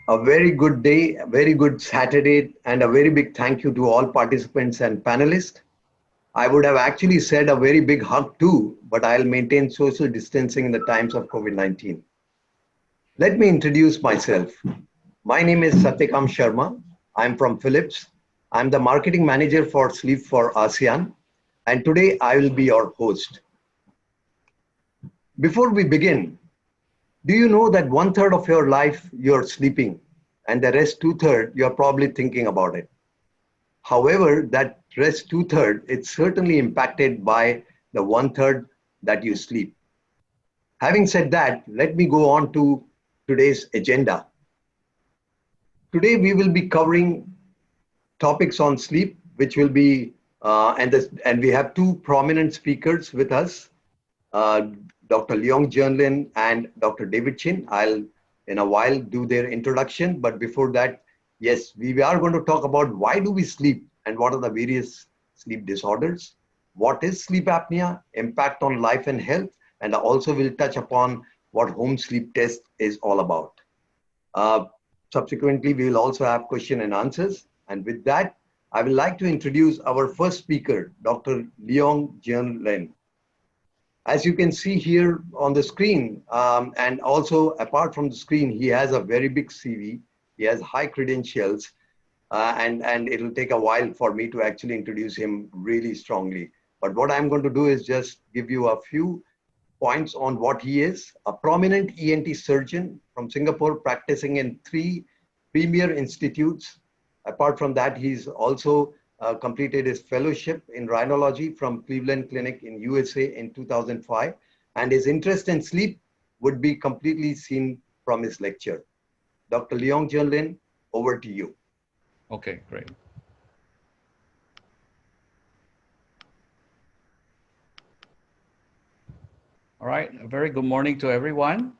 A very good day, a very good Saturday, and a very big thank you to all participants and panelists. I would have actually said a very big hug too, but I'll maintain social distancing in the times of COVID 19. Let me introduce myself. My name is Satyakam Sharma. I'm from Philips. I'm the marketing manager for Sleep for ASEAN, and today I will be your host. Before we begin, do you know that one third of your life you're sleeping, and the rest two-thirds you're probably thinking about it? However, that rest two-thirds it's certainly impacted by the one third that you sleep. Having said that, let me go on to today's agenda. Today we will be covering topics on sleep, which will be and we have two prominent speakers with us, uh, Dr. Leong Jern-Lin and Dr. David Chin. I'll in a while do their introduction, but before that, yes, we are going to talk about why do we sleep and what are the various sleep disorders, what is sleep apnea, impact on life and health, and also we'll touch upon what home sleep test is all about. Uh, Subsequently, we will also have question and answers. And with that, I would like to introduce our first speaker, Dr. Leong Jern-Lin. As you can see here on the screen, and also apart from the screen, he has a very big CV. He has high credentials, and it'll take a while for me to actually introduce him really strongly. But what I'm going to do is just give you a few points on what he is. A prominent ENT surgeon from Singapore, practicing in three premier institutes. Apart from that, he's also completed his fellowship in rhinology from Cleveland Clinic in USA in 2005. And his interest in sleep would be completely seen from his lecture. Dr. Leong Jern-Lin, over to you. Okay, great. All right, a very good morning to everyone.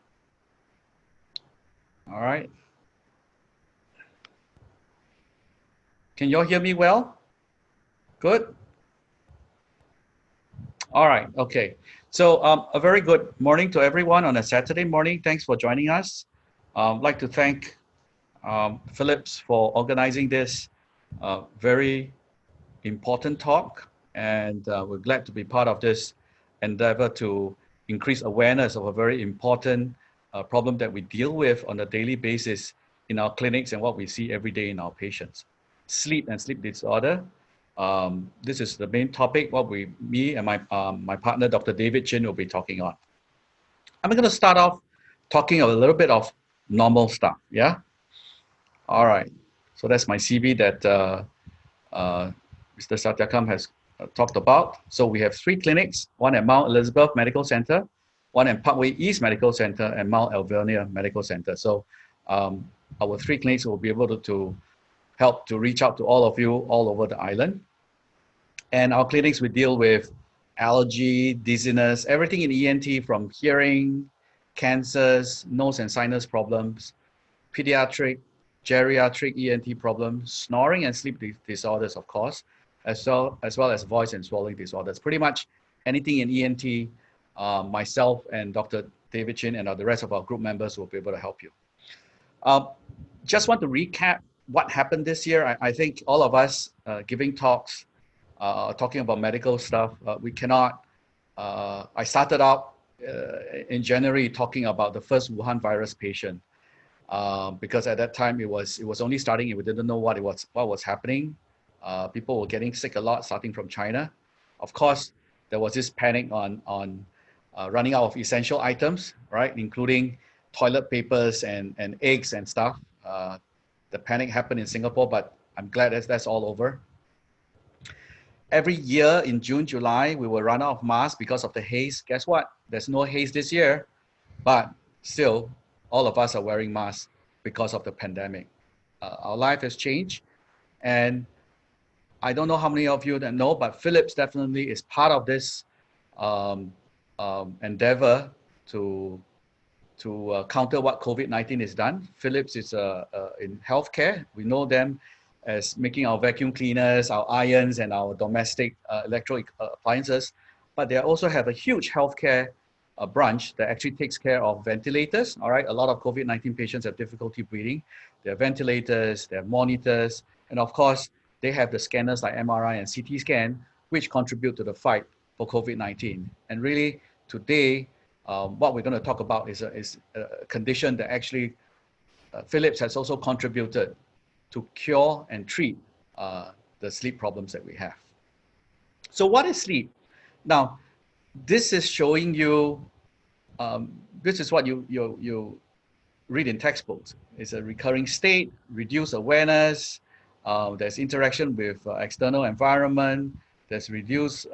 All right. Can you all hear me well? Good? All right, okay. So a very good morning to everyone on a Saturday morning. Thanks for joining us. I'd like to thank Philips for organizing this very important talk, and we're glad to be part of this endeavor to increase awareness of a very important problem that we deal with on a daily basis in our clinics and what we see every day in our patients. Sleep and sleep disorder. This is the main topic, what me and my partner, Dr. David Chin, will be talking on. I'm going to start off talking a little bit of normal stuff, yeah? All right, so that's my CV that Mr. Satyakam has talked about. So we have three clinics, one at Mount Elizabeth Medical Center, one at Parkway East Medical Center, and Mount Alvernia Medical Center. So our three clinics will be able to help to reach out to all of you all over the island. And our clinics, we deal with allergy, dizziness, everything in ENT from hearing, cancers, nose and sinus problems, pediatric, geriatric ENT problems, snoring and sleep disorders, of course, as well as voice and swallowing disorders. Pretty much anything in ENT, myself and Dr. David Chin and the rest of our group members will be able to help you. Just want to recap what happened this year. I think all of us giving talks, talking about medical stuff, we cannot, I started out in January talking about the first Wuhan virus patient. Because at that time it was only starting and we didn't know what was happening. People were getting sick a lot, starting from China. Of course, there was this panic on running out of essential items, right, including toilet papers and eggs and stuff. The panic happened in Singapore, but I'm glad that's all over. Every year in June, July, we will run out of masks because of the haze. Guess what? There's no haze this year, but still, all of us are wearing masks because of the pandemic. Our life has changed, and I don't know how many of you that know, but Philips definitely is part of this endeavor to counter what COVID-19 has done. Philips is in healthcare. We know them as making our vacuum cleaners, our irons, and our domestic electric appliances, but they also have a huge healthcare branch that actually takes care of ventilators. All right, a lot of COVID-19 patients have difficulty breathing. There are ventilators, there are monitors, and of course, they have the scanners like MRI and CT scan, which contribute to the fight for COVID-19. And really, today, what we're going to talk about is a condition that actually Philips has also contributed to cure and treat the sleep problems that we have. So what is sleep? Now, this is showing you, this is what you read in textbooks. It's a recurring state, reduced awareness, there's interaction with external environment, there's reduced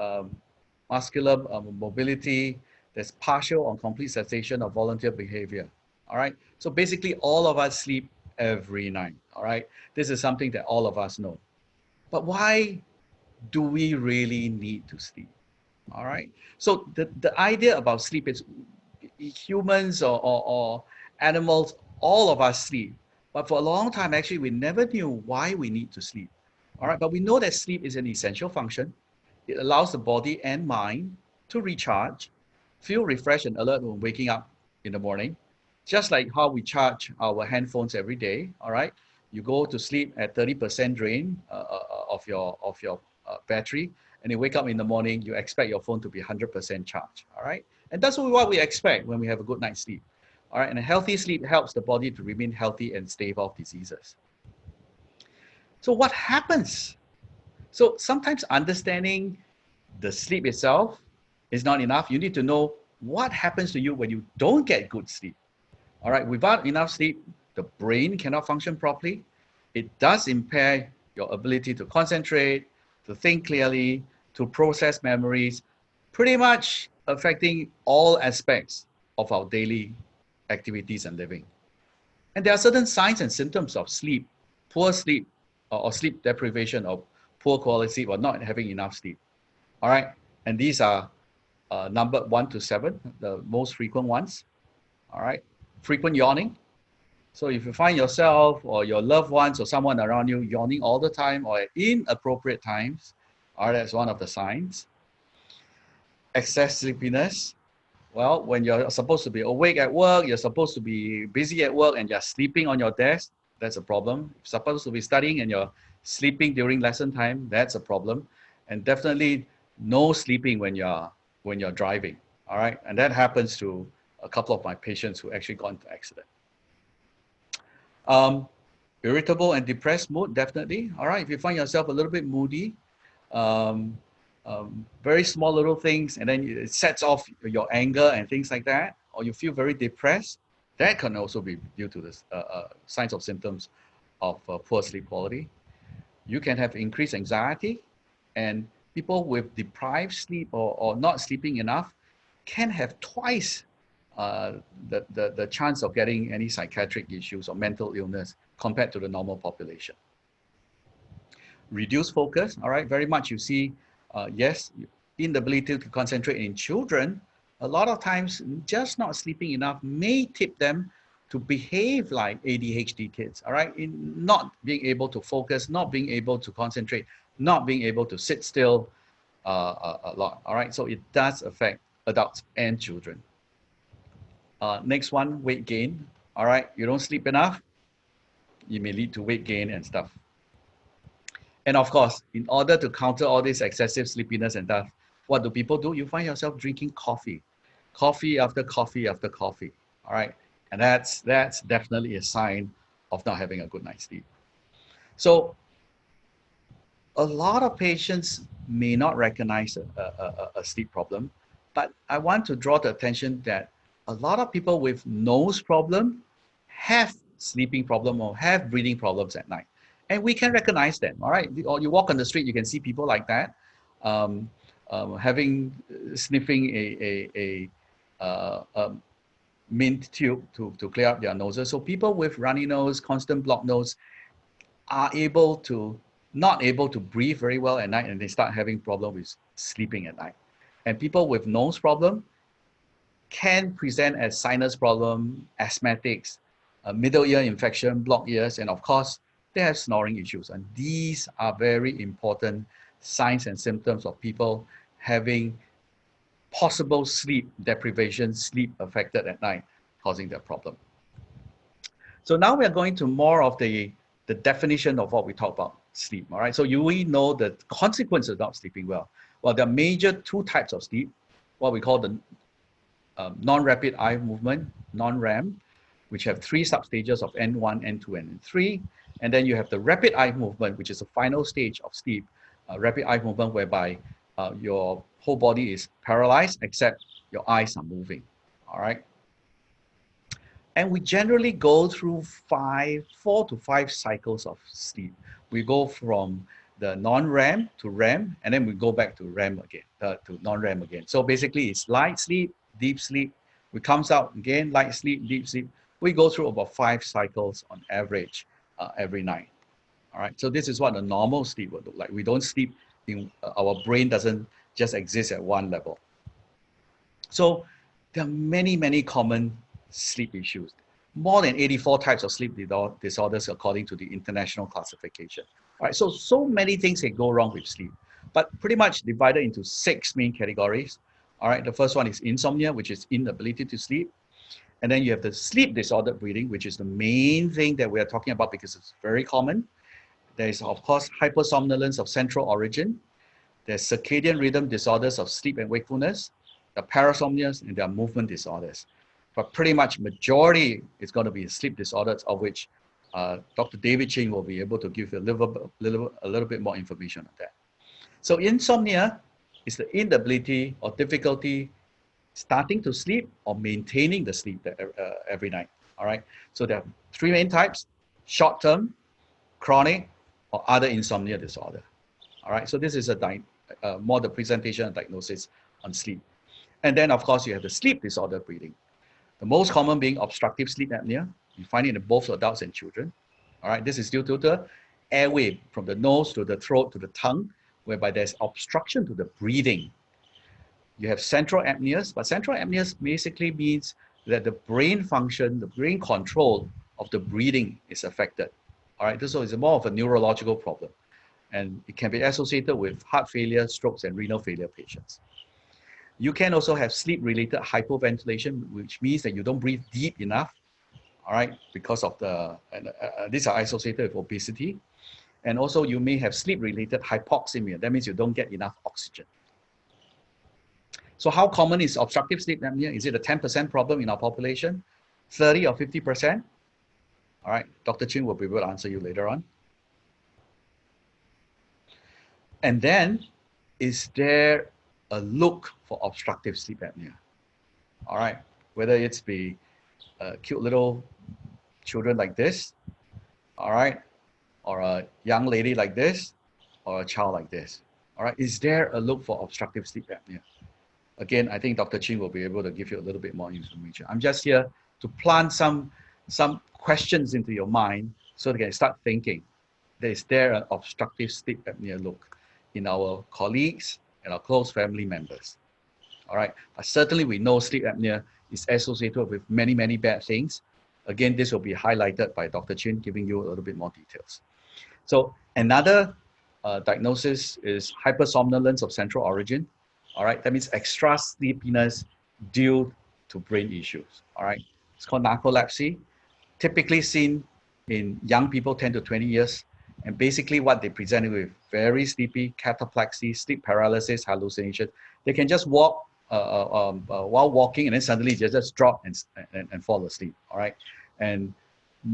muscular mobility, there's partial or complete cessation of volunteer behavior. All right. So basically, all of us sleep every night. All right. This is something that all of us know. But why do we really need to sleep? All right. So the idea about sleep is humans or animals, all of us sleep. But for a long time, actually, we never knew why we need to sleep. All right. But we know that sleep is an essential function. It allows the body and mind to recharge, feel refreshed and alert when waking up in the morning. Just like how we charge our handphones every day, all right? You go to sleep at 30% drain of your battery, and you wake up in the morning, you expect your phone to be 100% charged, all right? And that's what we expect when we have a good night's sleep, all right? And a healthy sleep helps the body to remain healthy and stave off diseases. So what happens? So sometimes understanding the sleep itself is not enough. You need to know what happens to you when you don't get good sleep. All right, without enough sleep, the brain cannot function properly. It does impair your ability to concentrate, to think clearly, to process memories, pretty much affecting all aspects of our daily activities and living. And there are certain signs and symptoms of sleep, poor sleep, or sleep deprivation, or poor quality sleep, or not having enough sleep. All right, and these are numbered 1 to 7, the most frequent ones. All right. Frequent yawning. So if you find yourself or your loved ones or someone around you yawning all the time or at inappropriate times, all right, that's one of the signs. Excess sleepiness. Well, when you're supposed to be awake at work, you're supposed to be busy at work and you're sleeping on your desk, that's a problem. If you're supposed to be studying and you're sleeping during lesson time, that's a problem. And definitely no sleeping when you're driving. All right. And that happens to a couple of my patients who actually got into accident. Irritable and depressed mood, definitely. All right, if you find yourself a little bit moody, very small little things, and then it sets off your anger and things like that, or you feel very depressed, that can also be due to the signs of symptoms of poor sleep quality. You can have increased anxiety, and people with deprived sleep or not sleeping enough can have twice the chance of getting any psychiatric issues or mental illness compared to the normal population. Reduced focus, all right, very much you see, yes, inability to concentrate in children, a lot of times just not sleeping enough may tip them to behave like ADHD kids, all right, in not being able to focus, not being able to concentrate, not being able to sit still a lot, all right, so it does affect adults and children. Next one, weight gain. All right, you don't sleep enough, you may lead to weight gain and stuff. And of course, in order to counter all this excessive sleepiness and stuff, what do people do? You find yourself drinking coffee, coffee after coffee after coffee. All right, and that's definitely a sign of not having a good night's sleep. So a lot of patients may not recognize a sleep problem, but I want to draw the attention that a lot of people with nose problem have sleeping problem or have breathing problems at night. And we can recognize them, all right? Or you walk on the street, you can see people like that, sniffing a mint tube to clear up their noses. So people with runny nose, constant blocked nose are not able to breathe very well at night, and they start having problem with sleeping at night. And people with nose problem can present as sinus problem, asthmatics, middle ear infection, blocked ears, and of course, they have snoring issues. And these are very important signs and symptoms of people having possible sleep deprivation, sleep affected at night, causing that problem. So now we are going to more of the definition of what we talk about sleep, all right? So we know the consequences of not sleeping well. Well, there are major two types of sleep, what we call the non-rapid eye movement, non-REM, which have three substages of N1, N2, and N3. And then you have the rapid eye movement, which is the final stage of sleep, rapid eye movement whereby your whole body is paralyzed except your eyes are moving, all right? And we generally go through 4 to 5 cycles of sleep. We go from the non-REM to REM, and then we go back to REM again, to non-REM again. So basically it's light sleep, deep sleep. We comes out again, light sleep, deep sleep. We go through about 5 cycles on average every night. All right, so this is what a normal sleep would look like. We don't sleep, our brain doesn't just exist at one level. So there are many, many common sleep issues. More than 84 types of sleep disorders according to the international classification. All right, so many things can go wrong with sleep, but pretty much divided into 6 main categories. All right, the first one is insomnia, which is inability to sleep. And then you have the sleep disordered breathing, which is the main thing that we are talking about because it's very common. There is, of course, hypersomnolence of central origin. There's circadian rhythm disorders of sleep and wakefulness, the parasomnias, and there are movement disorders. But pretty much majority is going to be sleep disorders, of which Dr. David Ching will be able to give you a little bit more information on that. So insomnia is the inability or difficulty starting to sleep or maintaining the sleep every night. All right. So there are 3 main types: short-term, chronic, or other insomnia disorder. All right. So this is more the presentation and diagnosis on sleep. And then, of course, you have the sleep disorder breathing. The most common being obstructive sleep apnea. You find it in both adults and children. All right. This is due to the airway from the nose to the throat to the tongue, whereby there's obstruction to the breathing. You have central apneas, but central apneas basically means that the brain function, the brain control of the breathing is affected. All right, so it's more of a neurological problem, and it can be associated with heart failure, strokes, and renal failure patients. You can also have sleep-related hypoventilation, which means that you don't breathe deep enough, all right, because of these are associated with obesity. And also you may have sleep-related hypoxemia. That means you don't get enough oxygen. So how common is obstructive sleep apnea? Is it a 10% problem in our population? 30 or 50%? All right, Dr. Chin will be able to answer you later on. And then, is there a look for obstructive sleep apnea? All right, whether it's be cute little children like this, all right, or a young lady like this, or a child like this. All right, is there a look for obstructive sleep apnea? Again, I think Dr. Chin will be able to give you a little bit more information. I'm just here to plant some questions into your mind so they can start thinking. Is there an obstructive sleep apnea look in our colleagues and our close family members? All right, but certainly we know sleep apnea is associated with many, many bad things. Again, this will be highlighted by Dr. Chin, giving you a little bit more details. So another diagnosis is hypersomnolence of central origin. All right, that means extra sleepiness due to brain issues. All right, it's called narcolepsy, typically seen in young people 10 to 20 years. And basically what they presented with, very sleepy, cataplexy, sleep paralysis, hallucination. They can just walk while walking and then suddenly they just drop and fall asleep. All right, and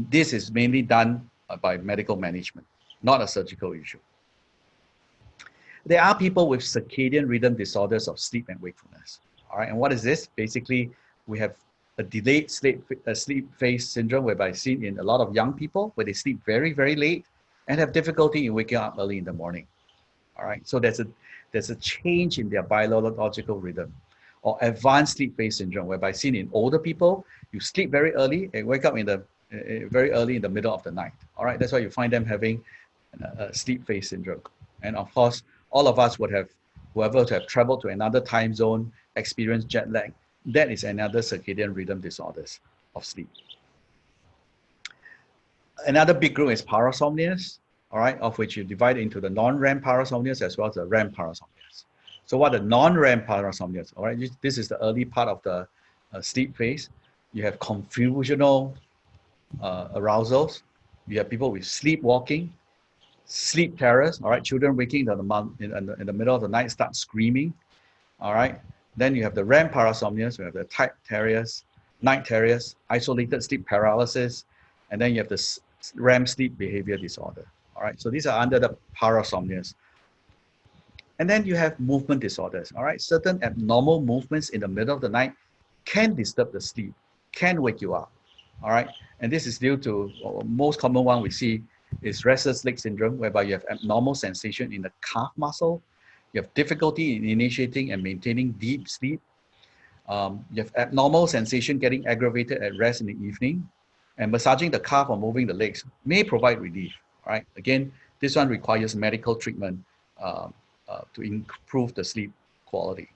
this is mainly done by medical management, not a surgical issue. There are people with circadian rhythm disorders of sleep and wakefulness. All right, and what is this? Basically, we have a delayed sleep phase syndrome, whereby seen in a lot of young people, where they sleep very, very late and have difficulty in waking up early in the morning. All right, so there's a change in their biological rhythm. Or advanced sleep phase syndrome, whereby seen in older people, you sleep very early and wake up very early in the middle of the night. All right, that's why you find them having sleep phase syndrome. And of course, all of us would have, whoever have traveled to another time zone, experienced jet lag, that is another circadian rhythm disorders of sleep. Another big group is parasomnias, all right, of which you divide into the non-REM parasomnias as well as the REM parasomnias. So what are non-REM parasomnias? All right, this is the early part of the sleep phase. You have confusional arousals. You have people with sleepwalking, sleep terrors. All right, children waking in the middle of the night start screaming. All right, then you have the REM parasomnias. You have the night terrors, isolated sleep paralysis, and then you have the REM sleep behavior disorder. All right, so these are under the parasomnias. And then you have movement disorders. All right, certain abnormal movements in the middle of the night can disturb the sleep, can wake you up. All right, and this is due to most common one we see is restless leg syndrome, whereby you have abnormal sensation in the calf muscle. You have difficulty in initiating and maintaining deep sleep. You have abnormal sensation getting aggravated at rest in the evening, and massaging the calf or moving the legs may provide relief. All right, again, this one requires medical treatment to improve the sleep quality.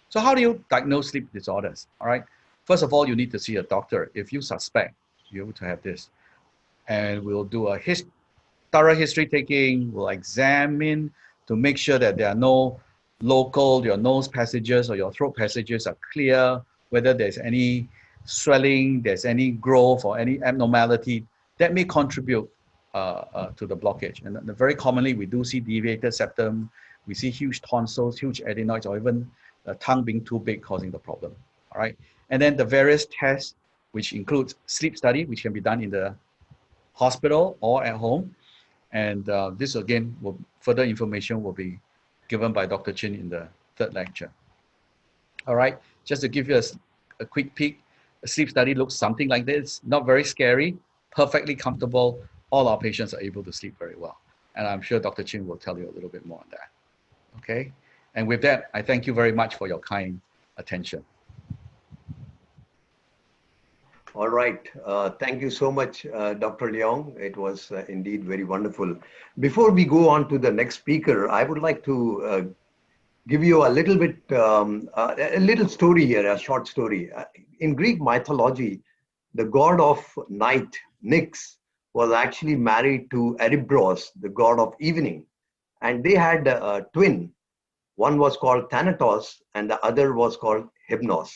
So how do you diagnose sleep disorders? All right, first of all, you need to see a doctor if you suspect you to have this, and we'll do a thorough history taking. We'll examine to make sure that there are no your nose passages or your throat passages are clear, whether there's any swelling, there's any growth or any abnormality that may contribute to the blockage. And very commonly, we do see deviated septum, we see huge tonsils, huge adenoids, or even the tongue being too big causing the problem. All right. And then the various tests, which includes sleep study, which can be done in the hospital or at home. And this again, further information will be given by Dr. Chin in the third lecture. All right, just to give you a quick peek, a sleep study looks something like this, not very scary, perfectly comfortable. All our patients are able to sleep very well. And I'm sure Dr. Chin will tell you a little bit more on that. Okay, and with that, I thank you very much for your kind attention. All right. Thank you so much, Dr. Leong. It was indeed very wonderful. Before we go on to the next speaker, I would like to give you a little bit, a little story here, a short story. In Greek mythology, the god of night, Nyx, was actually married to Erebros, the god of evening. And they had a twin. One was called Thanatos and the other was called Hypnos.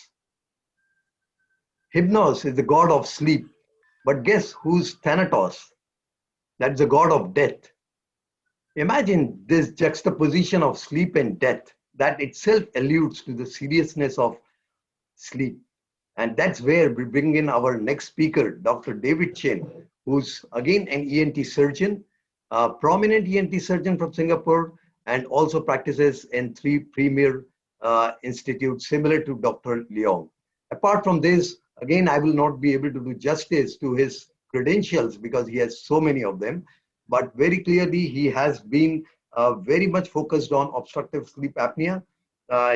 Hypnos is the god of sleep, but guess who's Thanatos? That's the god of death. Imagine this juxtaposition of sleep and death that itself alludes to the seriousness of sleep. And that's where we bring in our next speaker, Dr. David Chen, who's again an ENT surgeon, a prominent ENT surgeon from Singapore, and also practices in 3 premier institutes similar to Dr. Leong. Apart from this, again, I will not be able to do justice to his credentials because he has so many of them, but very clearly he has been very much focused on obstructive sleep apnea.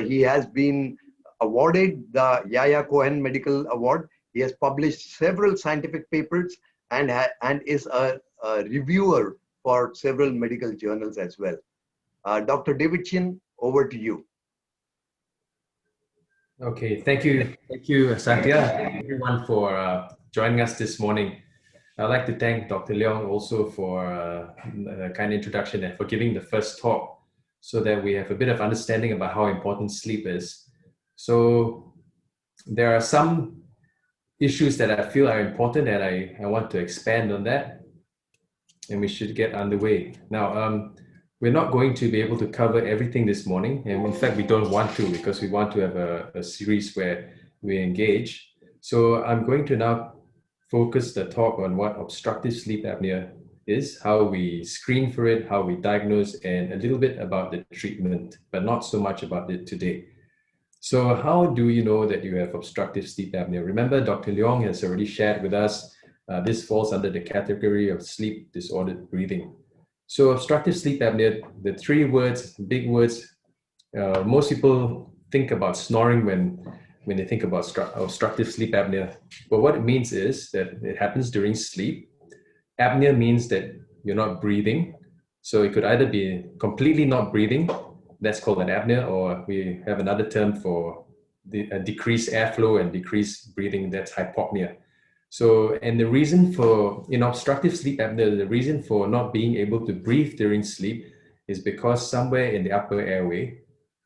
He has been awarded the Yahya Cohen Medical Award. He has published several scientific papers and is a reviewer for several medical journals as well. Dr. David Chin, over to you. Okay, thank you, Satya, everyone for joining us this morning. I'd like to thank Dr. Leong also for the kind introduction and for giving the first talk so that we have a bit of understanding about how important sleep is. So there are some issues that I feel are important and I want to expand on that, and we should get underway. Now, we're not going to be able to cover everything this morning, and in fact, we don't want to because we want to have a series where we engage. So I'm going to now focus the talk on what obstructive sleep apnea is, how we screen for it, how we diagnose, and a little bit about the treatment, but not so much about it today. So how do you know that you have obstructive sleep apnea? Remember, Dr. Leong has already shared with us, this falls under the category of sleep disordered breathing. So obstructive sleep apnea, the 3 words, big words, most people think about snoring when they think about obstructive sleep apnea. But what it means is that it happens during sleep. Apnea means that you're not breathing. So it could either be completely not breathing, that's called an apnea, or we have another term for the decreased airflow and decreased breathing, that's hypopnea. So, and the reason for, in obstructive sleep apnea, the reason for not being able to breathe during sleep is because somewhere in the upper airway,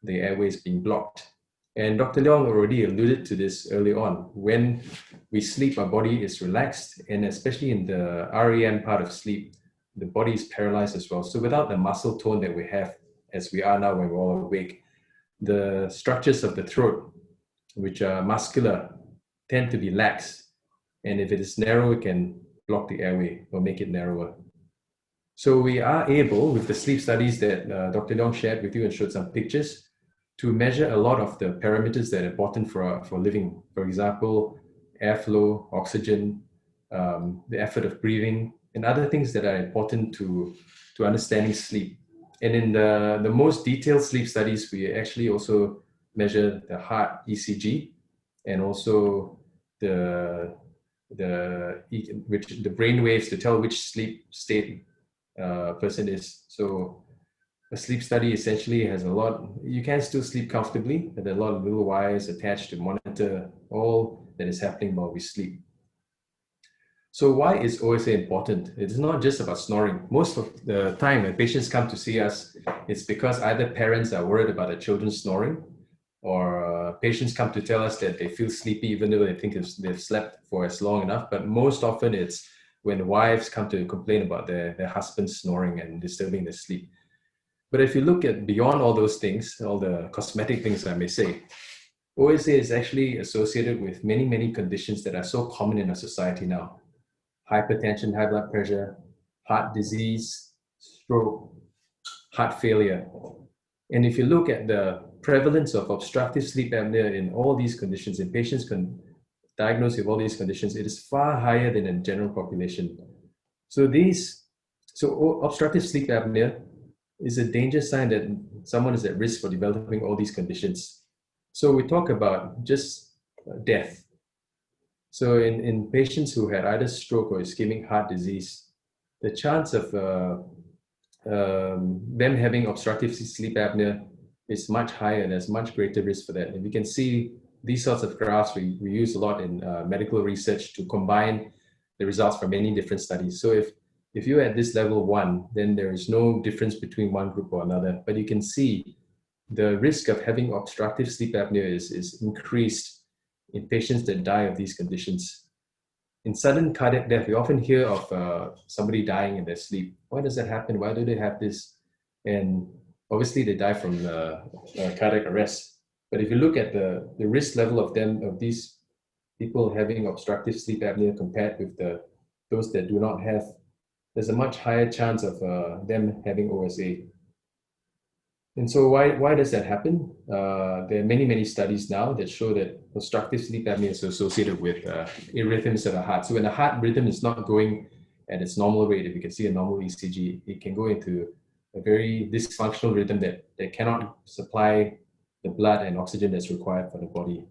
the airways being blocked. And Dr. Leong already alluded to this early on. When we sleep, our body is relaxed, and especially in the REM part of sleep, the body is paralyzed as well. So without the muscle tone that we have, as we are now when we're all awake, the structures of the throat, which are muscular, tend to be lax. And if it is narrow, it can block the airway or make it narrower. So we are able, with the sleep studies that Dr. Leong shared with you and showed some pictures, to measure a lot of the parameters that are important for living. For example, airflow, oxygen, the effort of breathing, and other things that are important to understanding sleep. And in the most detailed sleep studies, we actually also measure the heart ECG and also the brain waves to tell which sleep state person is. So a sleep study essentially has a lot, you can still sleep comfortably, but there are a lot of little wires attached to monitor all that is happening while we sleep. So why is OSA important? It's not just about snoring. Most of the time when patients come to see us, it's because either parents are worried about their children snoring, or patients come to tell us that they feel sleepy even though they think they've slept for as long enough. But most often it's when wives come to complain about their husband snoring and disturbing their sleep. But if you look at beyond all those things, all the cosmetic things I may say, OSA is actually associated with many, many conditions that are so common in our society now. Hypertension, high blood pressure, heart disease, stroke, heart failure. And if you look at the prevalence of obstructive sleep apnea in all these conditions, in patients diagnosed with all these conditions, it is far higher than in general population. So obstructive sleep apnea is a danger sign that someone is at risk for developing all these conditions. So we talk about just death. So in patients who had either stroke or ischemic heart disease, the chance of them having obstructive sleep apnea is much higher. There's much greater risk for that. And we can see these sorts of graphs we use a lot in medical research to combine the results from many different studies. So if you're at this level 1, then there is no difference between one group or another. But you can see the risk of having obstructive sleep apnea is increased in patients that die of these conditions. In sudden cardiac death, we often hear of somebody dying in their sleep. Why does that happen? Why do they have this? And obviously they die from cardiac arrest. But if you look at the risk level of these people having obstructive sleep apnea compared with those that do not have, there's a much higher chance of them having OSA. And so why does that happen? There are many, many studies now that show that obstructive sleep apnea is associated with arrhythms of the heart. So when the heart rhythm is not going at its normal rate, if you can see a normal ECG, it can go into a very dysfunctional rhythm that cannot supply the blood and oxygen that's required for the body.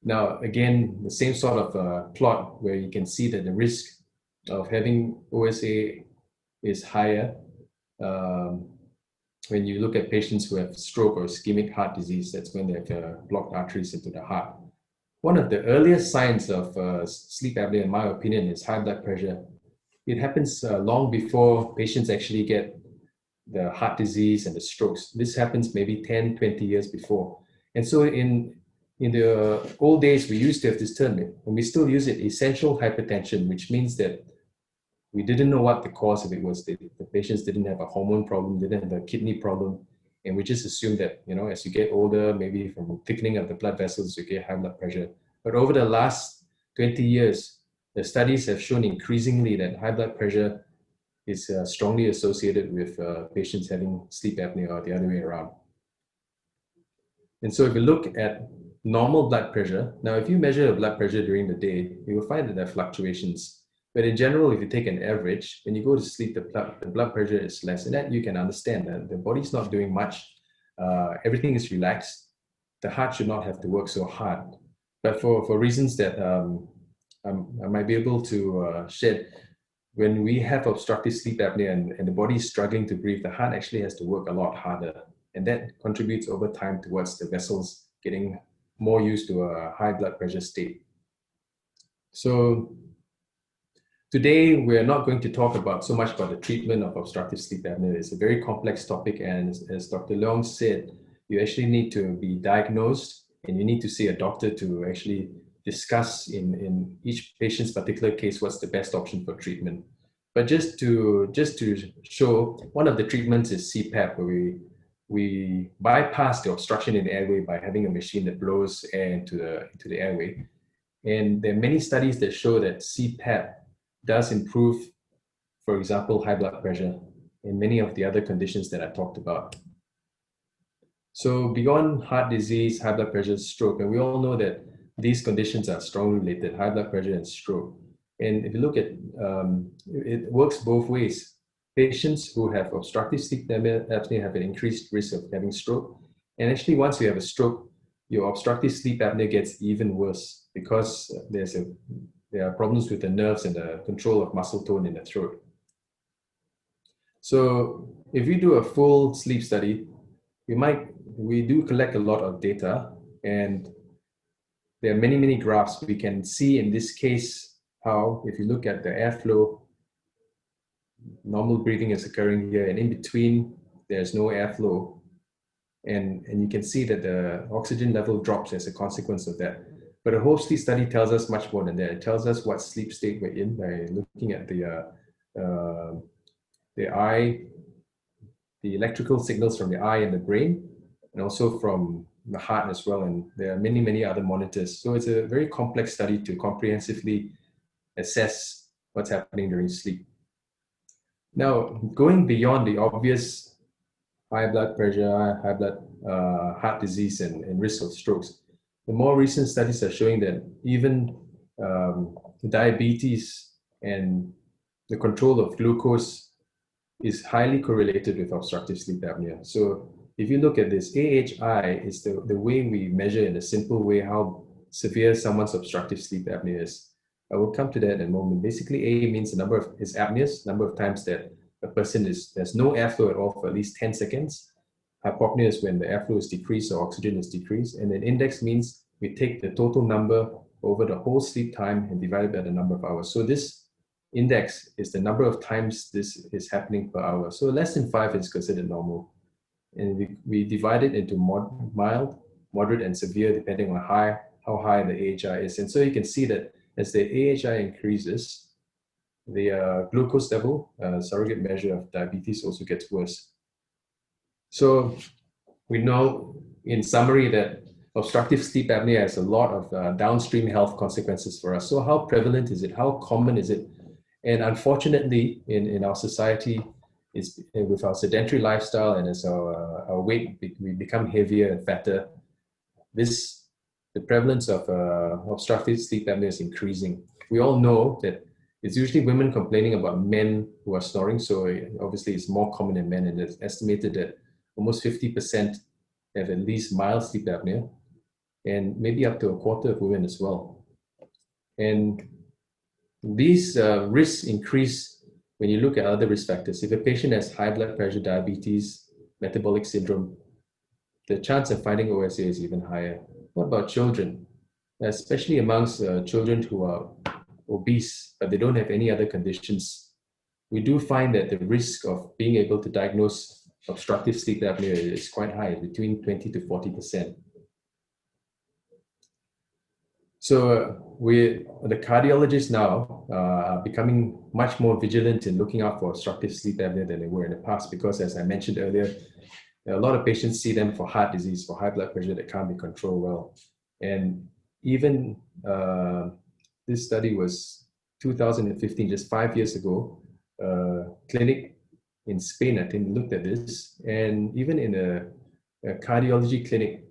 Now, again, the same sort of plot where you can see that the risk of having OSA is higher when you look at patients who have stroke or ischemic heart disease. That's when they have blocked arteries into the heart. One of the earliest signs of sleep apnea, in my opinion, is high blood pressure. It happens long before patients actually get the heart disease and the strokes. This happens maybe 10, 20 years before. And so in the old days, we used to have this term, and we still use it, essential hypertension, which means that we didn't know what the cause of it was. The patients didn't have a hormone problem, didn't have a kidney problem, and we just assumed that, as you get older, maybe from thickening of the blood vessels, you get high blood pressure. But over the last 20 years, the studies have shown increasingly that high blood pressure is strongly associated with patients having sleep apnea or the other way around. And so if you look at normal blood pressure, now if you measure the blood pressure during the day, you will find that there are fluctuations. But in general, if you take an average, when you go to sleep, the blood pressure is less. And that you can understand that the body's not doing much. Everything is relaxed. The heart should not have to work so hard. But for reasons that I might be able to shed, when we have obstructive sleep apnea and the body is struggling to breathe, the heart actually has to work a lot harder. And that contributes over time towards the vessels getting more used to a high blood pressure state. So today, we're not going to talk about so much about the treatment of obstructive sleep apnea. It's a very complex topic, and as Dr. Leong said, you actually need to be diagnosed and you need to see a doctor to actually discuss in each patient's particular case what's the best option for treatment. But just to show, one of the treatments is CPAP, where we bypass the obstruction in the airway by having a machine that blows air into the airway. And there are many studies that show that CPAP does improve, for example, high blood pressure and many of the other conditions that I talked about. So beyond heart disease, high blood pressure, stroke, and we all know that these conditions are strongly related, high blood pressure and stroke. And if you look at, it works both ways. Patients who have obstructive sleep apnea have an increased risk of having stroke. And actually, once you have a stroke, your obstructive sleep apnea gets even worse because there are problems with the nerves and the control of muscle tone in the throat. So if we do a full sleep study, we do collect a lot of data, and there are many graphs. We can see in this case how, if you look at the airflow, normal breathing is occurring here, and in between there's no airflow, and you can see that the oxygen level drops as a consequence of that. But a whole sleep study tells us much more than that. It tells us what sleep state we're in by looking at the eye, the electrical signals from the eye and the brain, and also from the heart as well. And there are many other monitors. So it's a very complex study to comprehensively assess what's happening during sleep. Now, going beyond the obvious high blood pressure, heart disease, and risk of strokes, the more recent studies are showing that even diabetes and the control of glucose is highly correlated with obstructive sleep apnea. So if you look at this, AHI is the way we measure in a simple way how severe someone's obstructive sleep apnea is. I will come to that in a moment. Basically, A means the number of his apneas, number of times that a person there's no airflow at all for at least 10 seconds. Hypopnea is when the airflow is decreased or oxygen is decreased. And then index means we take the total number over the whole sleep time and divide it by the number of hours. So this index is the number of times this is happening per hour. So less than 5 is considered normal. And we divide it into mild, moderate, and severe depending on how high the AHI is. And so you can see that as the AHI increases, the glucose level, surrogate measure of diabetes, also gets worse. So we know in summary that obstructive sleep apnea has a lot of downstream health consequences for us. So how prevalent is it? How common is it? And unfortunately, in our society, with our sedentary lifestyle and as our weight, we become heavier and fatter, the prevalence of obstructive sleep apnea is increasing. We all know that it's usually women complaining about men who are snoring, so obviously it's more common in men, and it's estimated that almost 50% have at least mild sleep apnea, and maybe up to a quarter of women as well. And these risks increase when you look at other risk factors. If a patient has high blood pressure, diabetes, metabolic syndrome, the chance of finding OSA is even higher. What about children? Especially amongst children who are obese, but they don't have any other conditions, we do find that the risk of being able to diagnose obstructive sleep apnea is quite high, between 20 to 40%. So the cardiologists now are becoming much more vigilant in looking out for obstructive sleep apnea than they were in the past, because as I mentioned earlier, a lot of patients see them for heart disease, for high blood pressure that can't be controlled well. And even this study was 2015, just 5 years ago, clinic in Spain, I think, looked at this. And even in a cardiology clinic,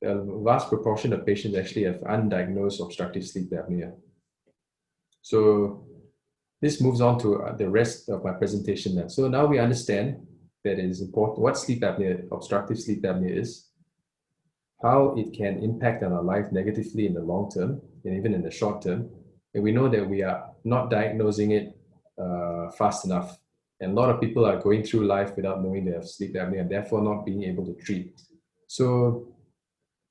a vast proportion of patients actually have undiagnosed obstructive sleep apnea. So this moves on to the rest of my presentation now. So now we understand that it is important what sleep apnea, obstructive sleep apnea is, how it can impact on our life negatively in the long term and even in the short term. And we know that we are not diagnosing it fast enough. And a lot of people are going through life without knowing they have sleep apnea and therefore not being able to treat. So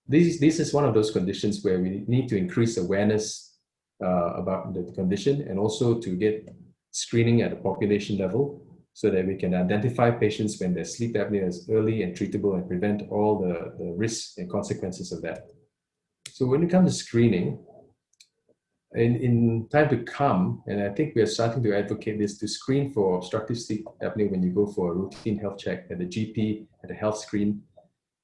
this is one of those conditions where we need to increase awareness about the condition, and also to get screening at a population level so that we can identify patients when their sleep apnea is early and treatable and prevent all the risks and consequences of that. So when it comes to screening, in time to come, and I think we are starting to advocate this, to screen for obstructive sleep apnea when you go for a routine health check at the GP, at a health screen.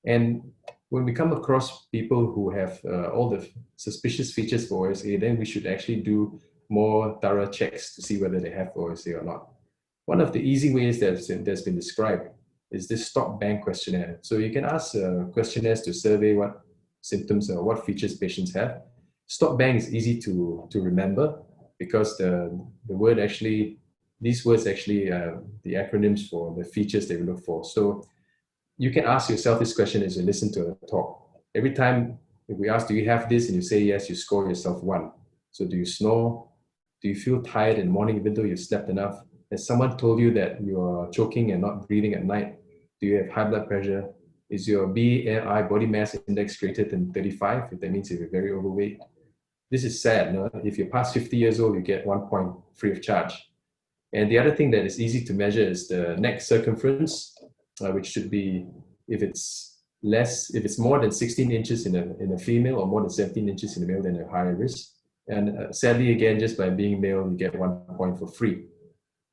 And when we come across people who have all the suspicious features for OSA, then we should actually do more thorough checks to see whether they have OSA or not. One of the easy ways that's been described is this stop bang questionnaire. So you can ask questionnaires to survey what symptoms or what features patients have. Stop bang is easy to remember because the word actually, these words actually the acronyms for the features that we look for. So you can ask yourself this question as you listen to a talk. Every time if we ask, do you have this? And you say yes, you score yourself 1. So do you snore? Do you feel tired in the morning even though you've slept enough? Has someone told you that you're choking and not breathing at night? Do you have high blood pressure? Is your BMI, body mass index, greater than 35? If that means if you're very overweight. This is sad. No? If you're past 50 years old, you get 1 point free of charge. And the other thing that is easy to measure is the neck circumference, which should be, if it's more than 16 inches in a female or more than 17 inches in a male, then a higher risk. And sadly, again, just by being male, you get 1 point for free.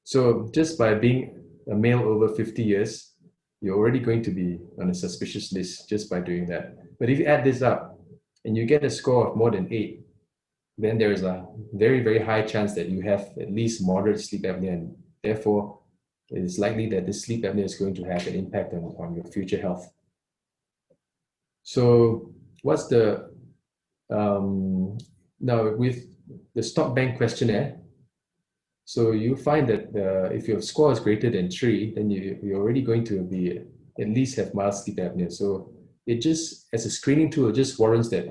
So just by being a male over 50 years, you're already going to be on a suspicious list just by doing that. But if you add this up and you get a score of more than 8, then there is a very, very high chance that you have at least moderate sleep apnea, and therefore it is likely that this sleep apnea is going to have an impact on your future health. So what's the, now with the stop bang questionnaire, so you find that if your score is greater than 3, then you're already going to be at least have mild sleep apnea. So it just, as a screening tool, it just warrants that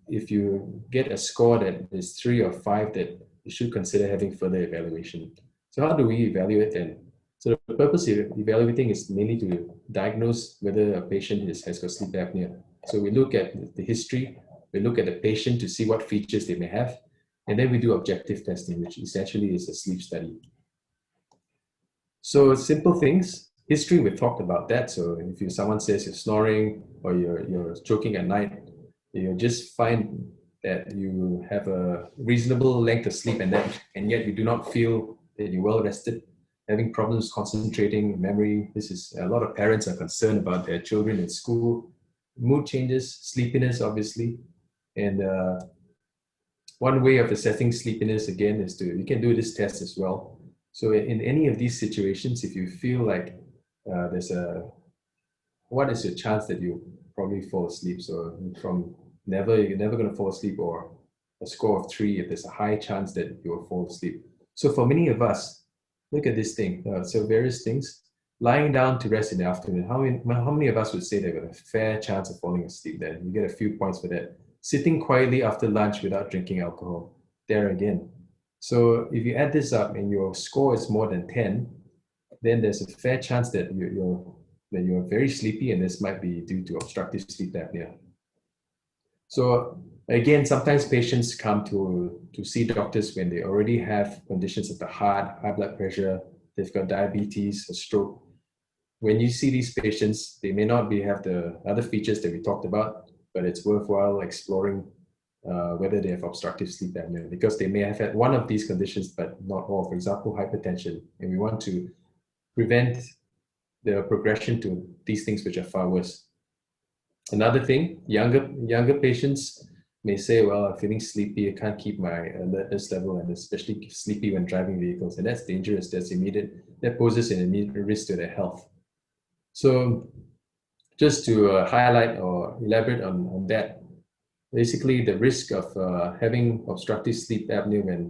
if you get a score that is 3 or 5, that you should consider having further evaluation. So how do we evaluate then? So the purpose of evaluating is mainly to diagnose whether a patient has got sleep apnea. So we look at the history, we look at the patient to see what features they may have, and then we do objective testing, which essentially is a sleep study. So simple things, history, we've talked about that. So if someone says you're snoring or you're choking at night, you just find that you have a reasonable length of sleep and yet you do not feel that you're well rested, having problems concentrating, memory. This is, a lot of parents are concerned about their children in school, mood changes, sleepiness, obviously. And one way of assessing sleepiness, again, is you can do this test as well. So in any of these situations, if you feel like what is your chance that you probably fall asleep? So from you're never going to fall asleep, or a score of 3 if there's a high chance that you will fall asleep. So for many of us, look at this thing. So various things. Lying down to rest in the afternoon. How many of us would say they've got a fair chance of falling asleep there? You get a few points for that. Sitting quietly after lunch without drinking alcohol. There again. So if you add this up and your score is more than 10, then there's a fair chance that you're very sleepy, and this might be due to obstructive sleep apnea. So again, sometimes patients come to see doctors when they already have conditions of the heart, high blood pressure, they've got diabetes, a stroke. When you see these patients, they may not have the other features that we talked about, but it's worthwhile exploring whether they have obstructive sleep apnea, because they may have had one of these conditions, but not all. For example, hypertension, and we want to prevent the progression to these things which are far worse. Another thing, younger patients may say, well, I'm feeling sleepy, I can't keep my alertness level, and especially sleepy when driving vehicles, and that's dangerous. That poses an immediate risk to their health. So just to highlight or elaborate on that, basically the risk of having obstructive sleep apnea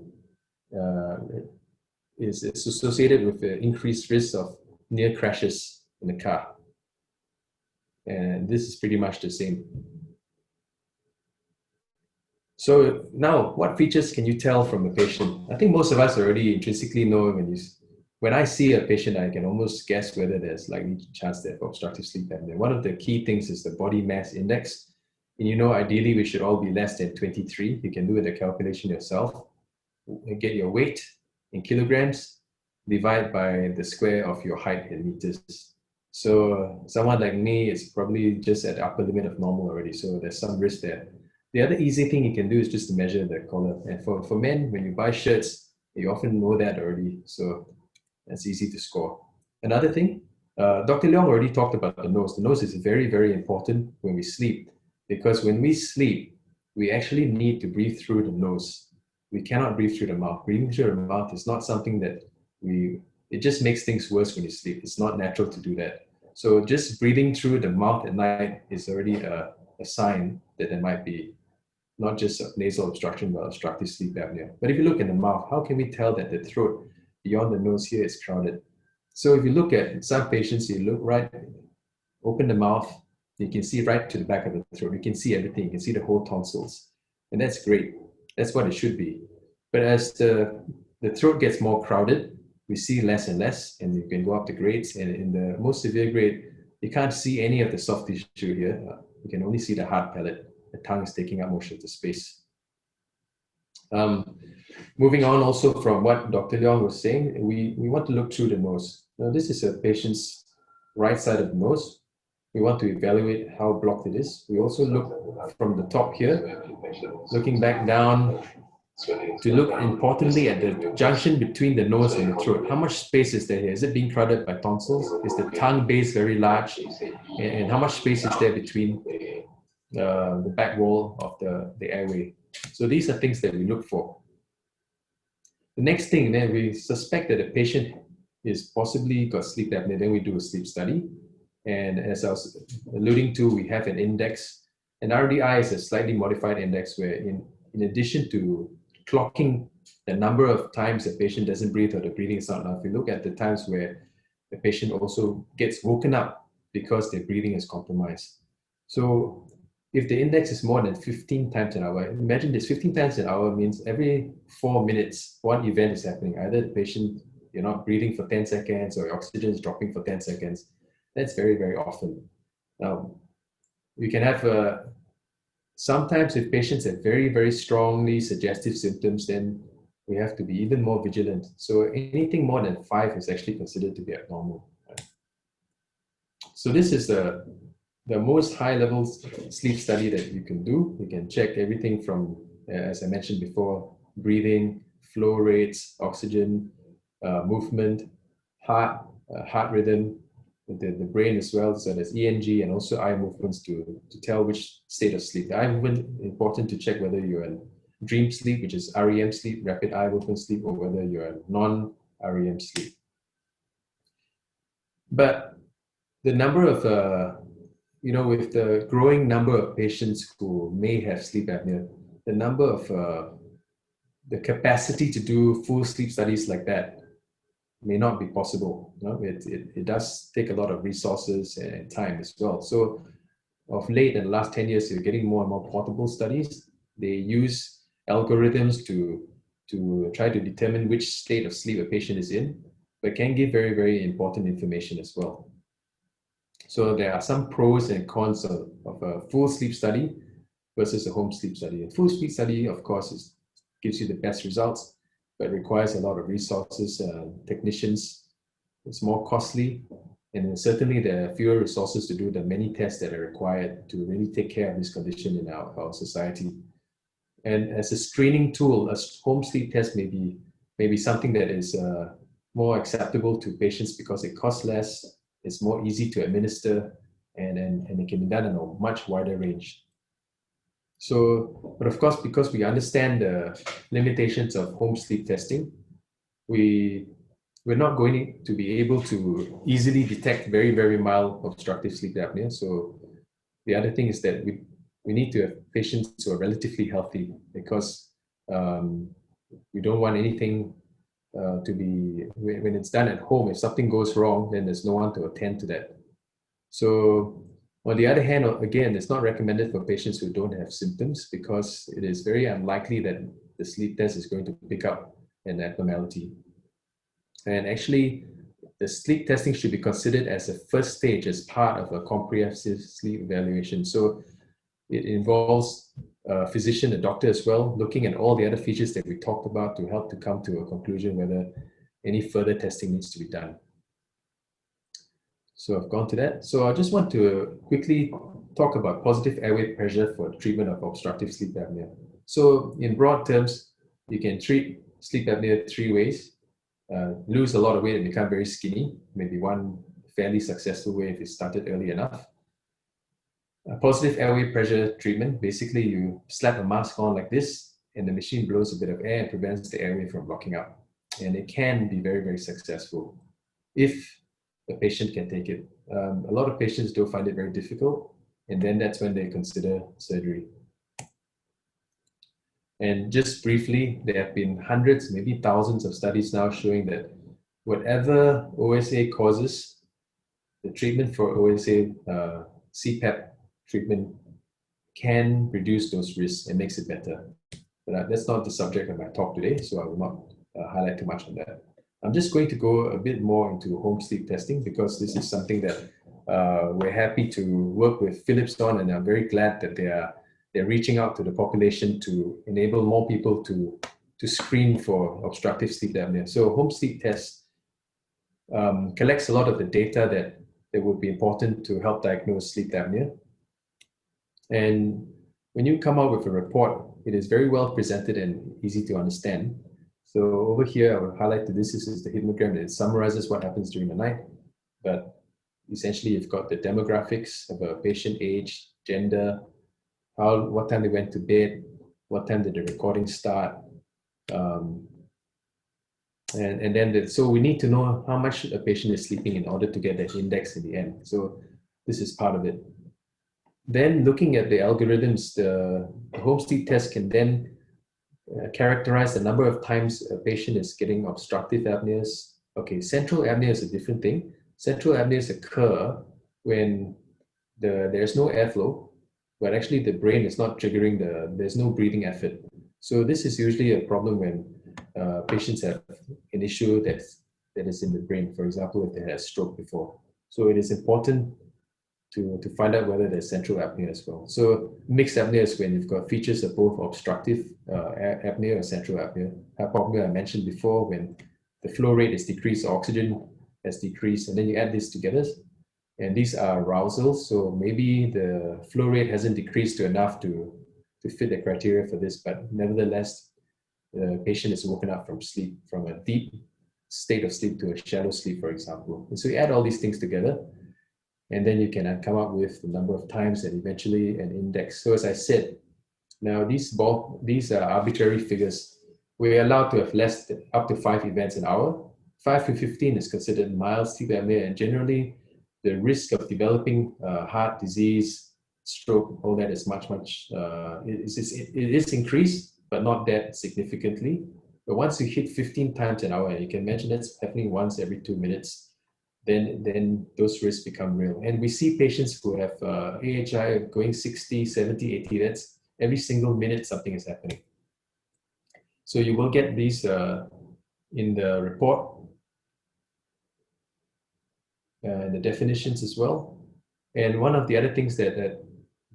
is associated with the increased risk of near crashes in the car. And this is pretty much the same. So now, what features can you tell from a patient? I think most of us already intrinsically know when I see a patient, I can almost guess whether there's likely chance they have obstructive sleep apnea. One of the key things is the body mass index. And you know, ideally we should all be less than 23. You can do the calculation yourself. Get your weight in kilograms, divide by the square of your height in meters. So someone like me is probably just at the upper limit of normal already. So there's some risk there. The other easy thing you can do is just to measure the collar. And for men, when you buy shirts, you often know that already. So that's easy to score. Another thing, Dr. Leong already talked about the nose. The nose is very, very important when we sleep, because when we sleep, we actually need to breathe through the nose. We cannot breathe through the mouth. Breathing through the mouth is not something that it just makes things worse when you sleep. It's not natural to do that. So just breathing through the mouth at night is already a sign that there might be not just a nasal obstruction, but obstructive sleep apnea. But if you look in the mouth, how can we tell that the throat beyond the nose here is crowded? So if you look at some patients, you look right, open the mouth, you can see right to the back of the throat. You can see everything. You can see the whole tonsils. And that's great. That's what it should be. But as the throat gets more crowded, we see less and less, and you can go up to grades. And in the most severe grade, you can't see any of the soft tissue here. You can only see the hard palate. The tongue is taking up most of the space. Moving on also from what Dr. Leong was saying, we want to look through the nose. Now this is a patient's right side of the nose. We want to evaluate how blocked it is. We also look from the top here, looking back down to look importantly at the junction between the nose and the throat. How much space is there here? Is it being crowded by tonsils? Is the tongue base very large? And how much space is there between the back wall of the airway? So these are things that we look for. The next thing, then we suspect that the patient is possibly got sleep apnea, then we do a sleep study. And as I was alluding to, we have an index. An RDI is a slightly modified index where in addition to clocking the number of times the patient doesn't breathe or the breathing is not enough, we look at the times where the patient also gets woken up because their breathing is compromised. So if the index is more than 15 times an hour, imagine this, 15 times an hour means every 4 minutes, one event is happening. Either the patient, you're not breathing for 10 seconds or your oxygen is dropping for 10 seconds. That's very, very often. You can have, sometimes if patients have very, very strongly suggestive symptoms, then we have to be even more vigilant. So anything more than 5 is actually considered to be abnormal. So this is the most high-level sleep study that you can do. You can check everything from, as I mentioned before, breathing, flow rates, oxygen, movement, heart rhythm, the brain as well. So there's ENG and also eye movements to tell which state of sleep. The eye movement, important to check whether you're in dream sleep, which is REM sleep, rapid eye movement sleep, or whether you're in non-REM sleep. But the number of, with the growing number of patients who may have sleep apnea, the number of, the capacity to do full sleep studies like that may not be possible. It does take a lot of resources and time as well. So of late, in the last 10 years, you're getting more and more portable studies. They use algorithms to try to determine which state of sleep a patient is in, but can give very, very important information as well. So there are some pros and cons of a full sleep study versus a home sleep study. A full sleep study, of course, gives you the best results, but requires a lot of resources, technicians. It's more costly, and certainly there are fewer resources to do the many tests that are required to really take care of this condition in our society. And as a screening tool, a home sleep test may be something that is more acceptable to patients because it costs less, it's more easy to administer, and it can be done in a much wider range. So, but of course, because we understand the limitations of home sleep testing, we're not going to be able to easily detect very, very mild obstructive sleep apnea. So the other thing is that we need to have patients who are relatively healthy, because we don't want anything to be, when it's done at home, if something goes wrong, then there's no one to attend to that. So on the other hand, again, it's not recommended for patients who don't have symptoms, because it is very unlikely that the sleep test is going to pick up an abnormality. And actually, the sleep testing should be considered as a first stage, as part of a comprehensive sleep evaluation. So It involves a physician, a doctor as well, looking at all the other features that we talked about to help to come to a conclusion whether any further testing needs to be done. So I've gone to that. So I just want to quickly talk about positive airway pressure for treatment of obstructive sleep apnea. So in broad terms, you can treat sleep apnea 3 ways. Lose a lot of weight and become very skinny, maybe one fairly successful way if it started early enough. Positive airway pressure treatment, basically you slap a mask on like this and the machine blows a bit of air and prevents the airway from blocking up. And it can be very, very successful if the patient can take it. A lot of patients do find it very difficult, and then that's when they consider surgery. And just briefly, there have been hundreds, maybe thousands of studies now showing that whatever OSA causes, the treatment for OSA, CPAP treatment can reduce those risks and makes it better. But that's not the subject of my talk today, so I will not highlight too much on that. I'm just going to go a bit more into home sleep testing because this is something that we're happy to work with Philips on, and I'm very glad that they're reaching out to the population to enable more people to screen for obstructive sleep apnea. So home sleep test collects a lot of the data that would be important to help diagnose sleep apnea. And when you come out with a report, it is very well presented and easy to understand. So over here, I will highlight that this is the hypnogram that summarizes what happens during the night. But essentially, you've got the demographics of a patient, age, gender, what time they went to bed, what time did the recording start, and then so we need to know how much a patient is sleeping in order to get that index in the end. So this is part of it. Then looking at the algorithms, the home sleep test can then characterize the number of times a patient is getting obstructive apneas. Okay, central apnea is a different thing. Central apneas occur when there's no airflow, but actually the brain is not triggering there's no breathing effort. So this is usually a problem when patients have an issue that is in the brain, for example, if they had a stroke before. So it is important to find out whether there's central apnea as well. So mixed apnea is when you've got features of both obstructive apnea or central apnea. Hypopnea I mentioned before, when the flow rate is decreased, oxygen has decreased, and then you add this together. And these are arousals, so maybe the flow rate hasn't decreased to enough to fit the criteria for this, but nevertheless, the patient is woken up from sleep, from a deep state of sleep to a shallow sleep, for example. And so you add all these things together, and then you can come up with the number of times and eventually an index. So as I said, now these are arbitrary figures. We're allowed to have up to 5 events an hour. 5 to 15 is considered mild sleep apnea, and generally the risk of developing heart disease, stroke, all that is much, it is increased, but not that significantly. But once you hit 15 times an hour, and you can imagine that's happening once every 2 minutes, then those risks become real. And we see patients who have AHI going 60, 70, 80, that's every single minute something is happening. So you will get these in the report, and the definitions as well. And one of the other things that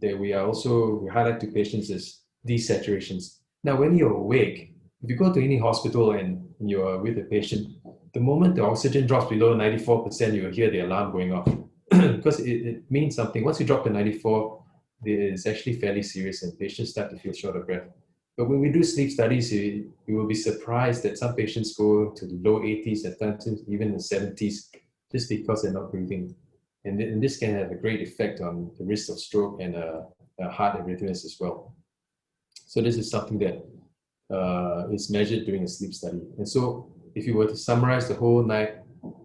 we highlight to patients is desaturations. Now, when you're awake, if you go to any hospital and you're with a patient, the moment the oxygen drops below 94%, you'll hear the alarm going off because it means something. Once you drop to 94, it's actually fairly serious and patients start to feel short of breath. But when we do sleep studies, you will be surprised that some patients go to the low 80s, at times even the 70s, just because they're not breathing. And this can have a great effect on the risk of stroke and heart arrhythmias as well. So this is something that is measured during a sleep study. And so if you were to summarize the whole night,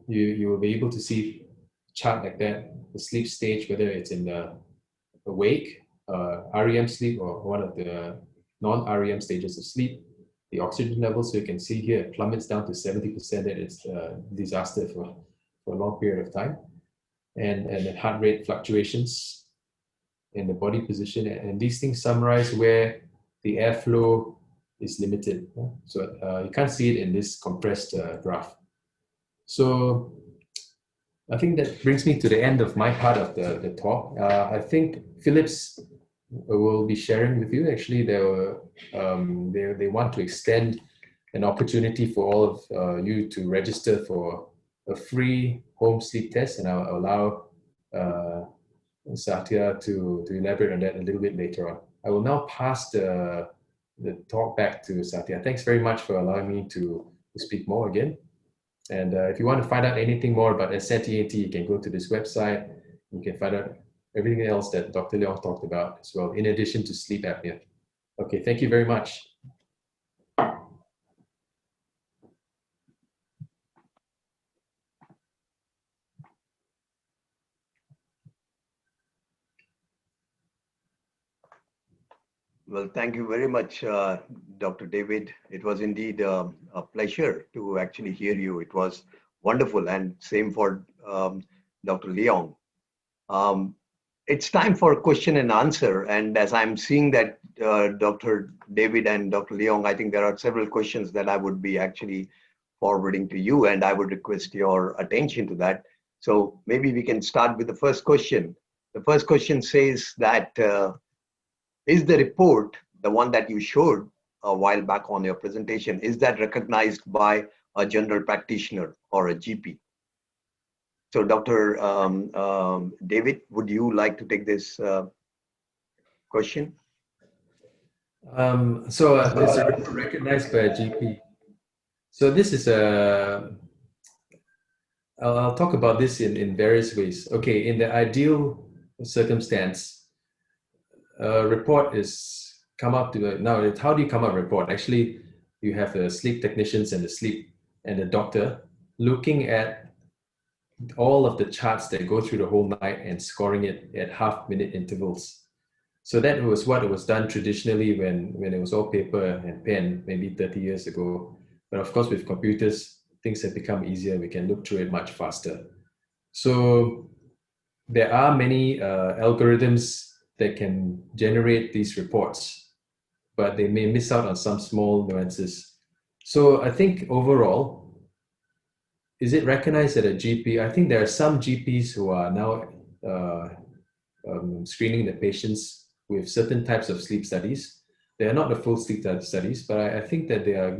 you will be able to see a chart like that, the sleep stage, whether it's in the awake, REM sleep, or one of the non-REM stages of sleep, the oxygen level. So you can see here it plummets down to 70%, that it's a disaster for a long period of time. And the heart rate fluctuations in the body position. And these things summarize where the airflow is limited. So you can't see it in this compressed graph. So I think that brings me to the end of my part of the talk. I think Philips will be sharing with you. Actually, they want to extend an opportunity for all of you to register for a free home sleep test, and I'll allow Satya to elaborate on that a little bit later on. I will now pass the talk back to Satya. Thanks very much for allowing me to speak more again. And if you want to find out anything more about Ascent ENT, you can go to this website. You can find out everything else that Dr. Leong talked about as well, in addition to sleep apnea. Okay, thank you very much. Well, thank you very much, Dr. David. It was indeed a pleasure to actually hear you. It was wonderful, and same for Dr. Leong. It's time for question and answer, and as I'm seeing that Dr. David and Dr. Leong, I think there are several questions that I would be actually forwarding to you, and I would request your attention to that. So maybe we can start with the first question. The first question says that is the report, the one that you showed a while back on your presentation, is that recognized by a general practitioner or a GP? So Dr. David, would you like to take this question? It's recognized by a GP. So this is I'll talk about this in various ways. Okay, in the ideal circumstance, a report is come up to, now how do you come up with a report? Actually, you have the sleep technicians and the doctor looking at all of the charts that go through the whole night and scoring it at half-minute intervals. So that was what it was done traditionally when it was all paper and pen, maybe 30 years ago. But of course, with computers, things have become easier. We can look through it much faster. So there are many algorithms that can generate these reports, but they may miss out on some small nuances. So I think overall, is it recognized at a GP? I think there are some GPs who are now screening the patients with certain types of sleep studies. They are not the full sleep studies, but I think that they are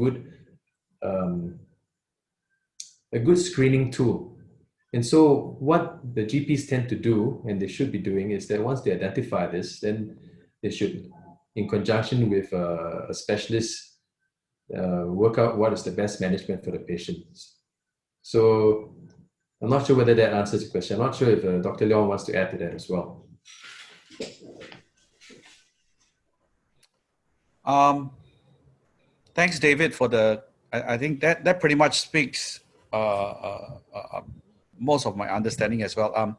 a good screening tool. And so what the GPs tend to do, and they should be doing, is that once they identify this, then they should, in conjunction with a specialist, work out what is the best management for the patients. So I'm not sure whether that answers the question. I'm not sure if Dr. Leong wants to add to that as well. Thanks, David, for the. I think that pretty much speaks most of my understanding as well.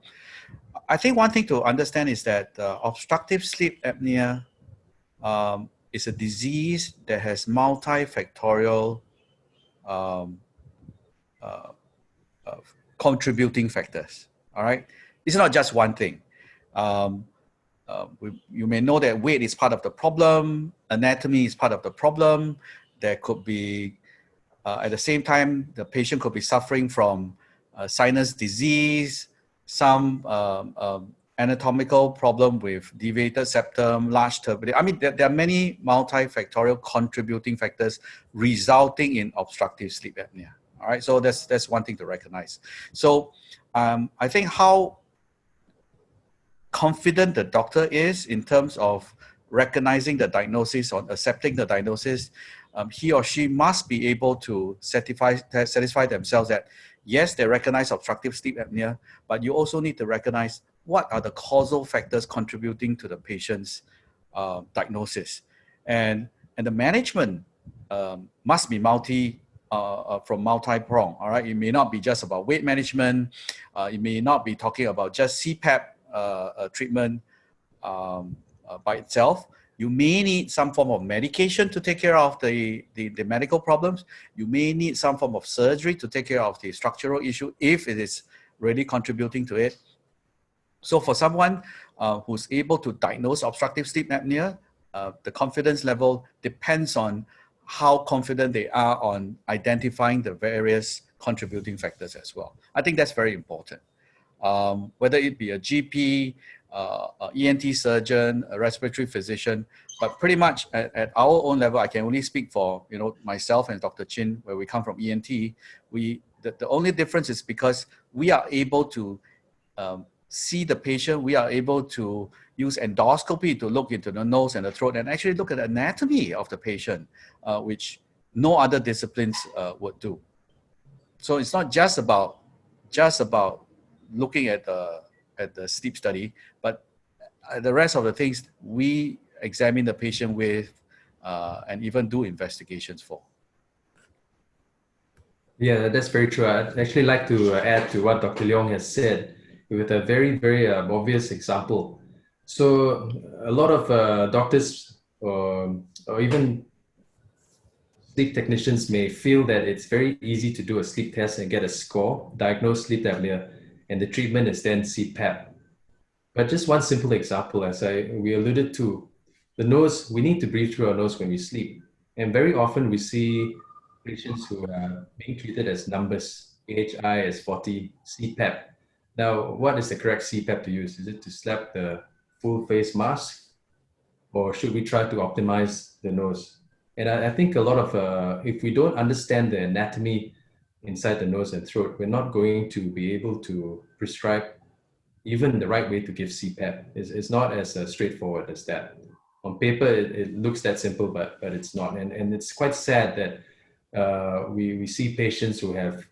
I think one thing to understand is that obstructive sleep apnea is a disease that has multifactorial contributing factors. All right, it's not just one thing. You may know that weight is part of the problem, anatomy is part of the problem. There could be, at the same time, the patient could be suffering from sinus disease, some anatomical problem with deviated septum, large turbidity. I mean, there are many multifactorial contributing factors resulting in obstructive sleep apnea. All right, so that's one thing to recognize. So I think how confident the doctor is in terms of recognizing the diagnosis or accepting the diagnosis, he or she must be able to satisfy themselves that yes, they recognize obstructive sleep apnea, but you also need to recognize what are the causal factors contributing to the patient's diagnosis, and the management must be multi-pronged. All right, it may not be just about weight management. It may not be talking about just CPAP treatment by itself. You may need some form of medication to take care of the medical problems. You may need some form of surgery to take care of the structural issue if it is really contributing to it. So for someone who's able to diagnose obstructive sleep apnea, the confidence level depends on how confident they are on identifying the various contributing factors as well. I think that's very important. Whether it be a GP, ENT surgeon, a respiratory physician, but pretty much at our own level, I can only speak for myself and Dr. Chin, where we come from ENT. The only difference is because we are able to see the patient, we are able to use endoscopy to look into the nose and the throat and actually look at the anatomy of the patient, which no other disciplines would do. So it's not just about looking at the sleep study, but the rest of the things we examine the patient with and even do investigations for. Yeah, that's very true. I'd actually like to add to what Dr. Leong has said with a very, very obvious example. So a lot of doctors or even sleep technicians may feel that it's very easy to do a sleep test and get a score, diagnose sleep apnea, and the treatment is then CPAP. But just one simple example, as we alluded to, the nose, we need to breathe through our nose when we sleep. And very often we see patients who are being treated as numbers, AHI as 40, CPAP. Now, what is the correct CPAP to use? Is it to slap the full face mask, or should we try to optimize the nose? And I think a lot of, if we don't understand the anatomy inside the nose and throat, we're not going to be able to prescribe even the right way to give CPAP. It's not as straightforward as that. On paper, it looks that simple, but it's not. And it's quite sad that we see patients who have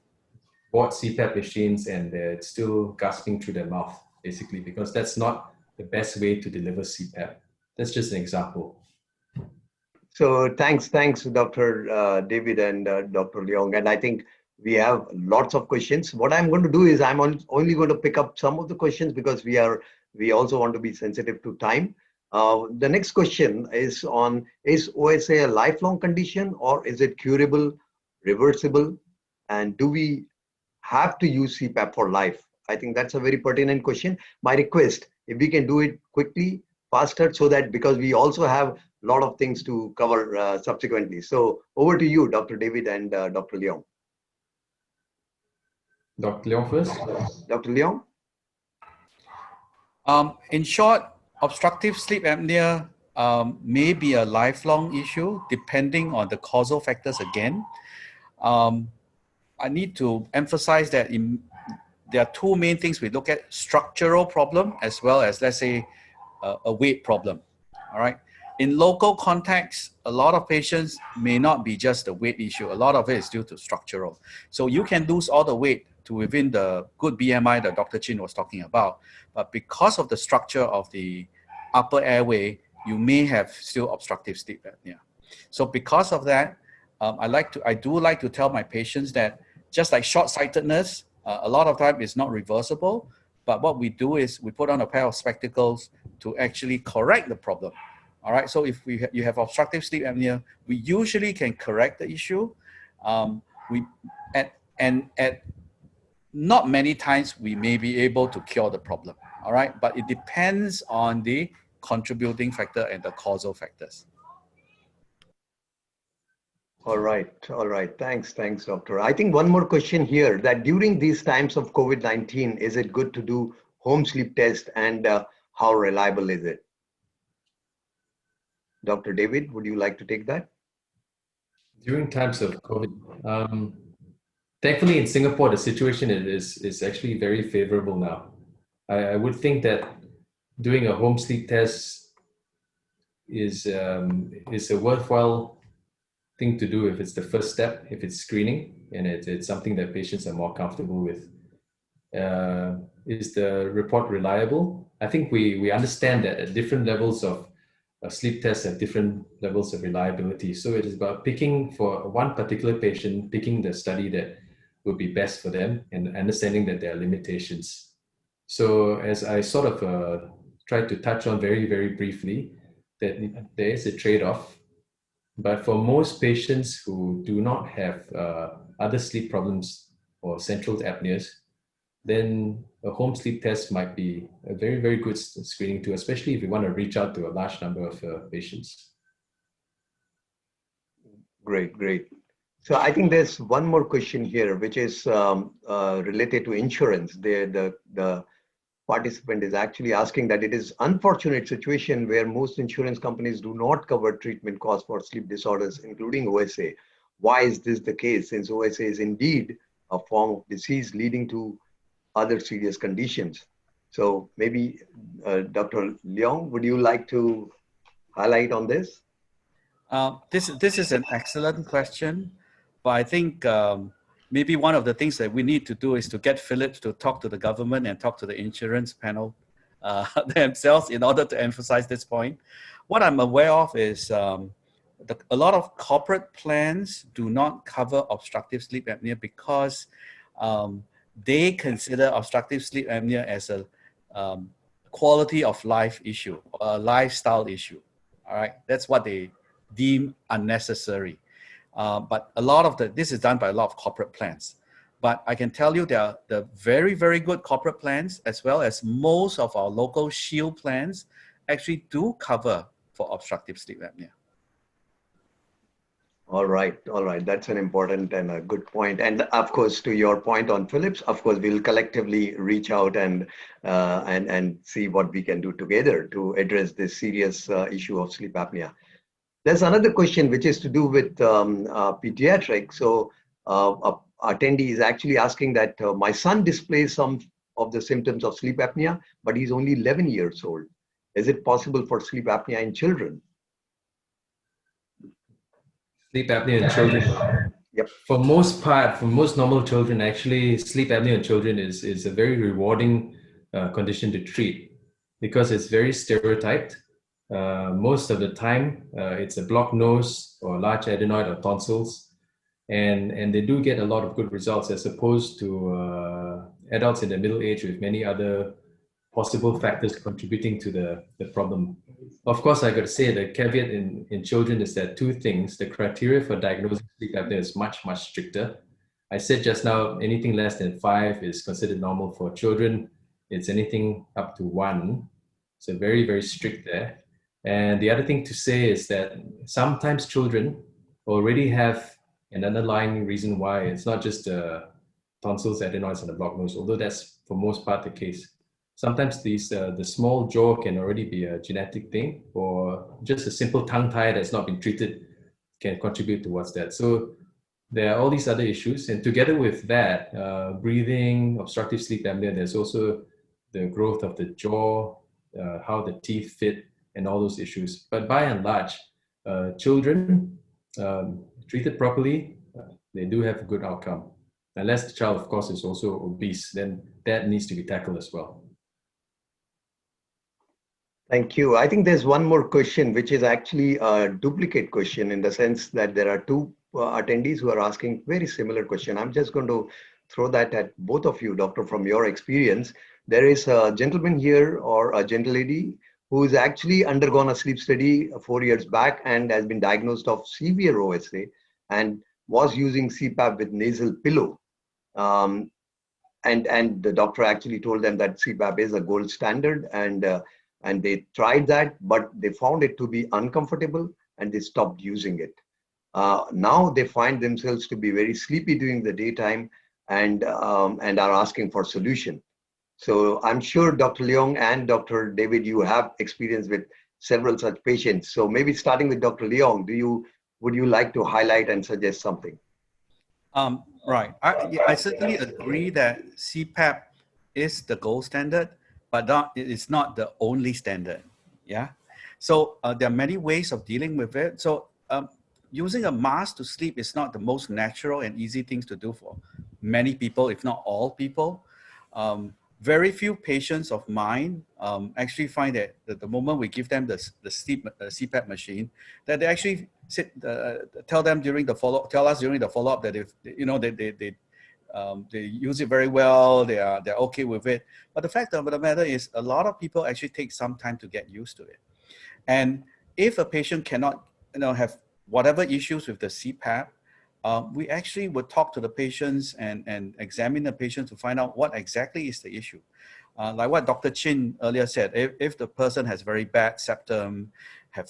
bought CPAP machines and they're still gasping through their mouth, basically, because that's not the best way to deliver CPAP. That's just an example. So thanks, Dr. David and Dr. Leong. And I think we have lots of questions. What I'm going to do is I'm only going to pick up some of the questions because we also want to be sensitive to time. The next question is on, is OSA a lifelong condition or is it curable, reversible? And do we have to use CPAP for life? I think that's a very pertinent question. My request, if we can do it quickly, faster, so that because we also have a lot of things to cover subsequently. So over to you, Dr. David and Dr. Leong. Dr. Leong first. Dr. Leong? In short, obstructive sleep apnea may be a lifelong issue depending on the causal factors again. I need to emphasize that there are two main things we look at: structural problem as well as, let's say, a weight problem. All right. In local context, a lot of patients may not be just a weight issue. A lot of it is due to structural. So you can lose all the weight to within the good BMI that Dr. Chin was talking about. But because of the structure of the upper airway, you may have still obstructive sleep apnea. So because of that, I do like to tell my patients that just like short-sightedness, a lot of time is not reversible. But what we do is we put on a pair of spectacles to actually correct the problem. All right. So if you have obstructive sleep apnea, we usually can correct the issue. At not many times we may be able to cure the problem. All right. But it depends on the contributing factor and the causal factors. All right. Thanks, doctor. I think one more question here, that during these times of COVID-19, is it good to do home sleep test, and how reliable is it? Dr. David, would you like to take that? During times of COVID, thankfully in Singapore, the situation is actually very favorable now. I would think that doing a home sleep test is a worthwhile thing to do if it's the first step, if it's screening, and it's something that patients are more comfortable with. Is the report reliable? I think we understand that at different levels of sleep tests have different levels of reliability. So it is about picking for one particular patient, picking the study that would be best for them and understanding that there are limitations. So as I sort of tried to touch on very, very briefly, that there is a trade-off. But for most patients who do not have other sleep problems or central apneas, then a home sleep test might be a very, very good screening tool, especially if you want to reach out to a large number of patients. Great. So I think there's one more question here, which is related to insurance. The participant is actually asking that it is unfortunate situation where most insurance companies do not cover treatment costs for sleep disorders, including OSA. Why is this the case, since OSA is indeed a form of disease leading to other serious conditions? So maybe Dr. Leong, would you like to highlight on this? This is an excellent question, but I think maybe one of the things that we need to do is to get Philips to talk to the government and talk to the insurance panel themselves in order to emphasize this point. What I'm aware of is a lot of corporate plans do not cover obstructive sleep apnea because they consider obstructive sleep apnea as a quality of life issue, a lifestyle issue. All right, that's what they deem unnecessary. But a lot of this is done by a lot of corporate plans. But I can tell you there are the very, very good corporate plans, as well as most of our local shield plans actually do cover for obstructive sleep apnea. All right. That's an important and a good point. And of course, to your point on Philips, of course, we'll collectively reach out and see what we can do together to address this serious issue of sleep apnea. There's another question which is to do with pediatrics. So a attendee is actually asking that my son displays some of the symptoms of sleep apnea, but he's only 11 years old. Is it possible for sleep apnea in children? Sleep apnea in children. Yep. For most part, for most normal children, actually, sleep apnea in children is a very rewarding condition to treat because it's very stereotyped. Most of the time, it's a blocked nose or large adenoid or tonsils, and they do get a lot of good results as opposed to adults in the middle age with many other possible factors contributing to the problem. Of course, I got to say the caveat in children is that two things: the criteria for diagnosing sleep apnea is much stricter. I said just now, anything less than 5 is considered normal for children. It's anything up to 1, so very strict there. And the other thing to say is that sometimes children already have an underlying reason why. It's not just the tonsils, adenoids, and the blocked nose, although that's for most part the case. Sometimes these the small jaw can already be a genetic thing, or just a simple tongue tie that's not been treated can contribute towards that. So there are all these other issues, and together with that, breathing, obstructive sleep apnea, there's also the growth of the jaw, how the teeth fit, and all those issues. But by and large, children treated properly, they do have a good outcome. Unless the child, of course, is also obese, then that needs to be tackled as well. Thank you. I think there's one more question, which is actually a duplicate question in the sense that there are two attendees who are asking very similar question. I'm just going to throw that at both of you, doctor, from your experience. There is a gentleman here or a gentlelady who's actually undergone a sleep study 4 years back and has been diagnosed of severe OSA and was using CPAP with nasal pillow. And the doctor actually told them that CPAP is a gold standard, and they tried that, but they found it to be uncomfortable and they stopped using it. Now they find themselves to be very sleepy during the daytime and are asking for solution. So I'm sure Dr. Leong and Dr. David, you have experience with several such patients. So maybe starting with Dr. Leong, would you like to highlight and suggest something? Right. I certainly agree that CPAP is the gold standard, but it's not the only standard. Yeah. So there are many ways of dealing with it. So using a mask to sleep is not the most natural and easy things to do for many people, if not all people. Very few patients of mine actually find that the moment we give them the CPAP machine, that they actually tell us during the follow-up that if they use it very well, they're okay with it. But the fact of the matter is, a lot of people actually take some time to get used to it. And if a patient cannot, have whatever issues with the CPAP, we actually would talk to the patients and examine the patient to find out what exactly is the issue. Like what Dr. Chin earlier said, if the person has very bad septum, have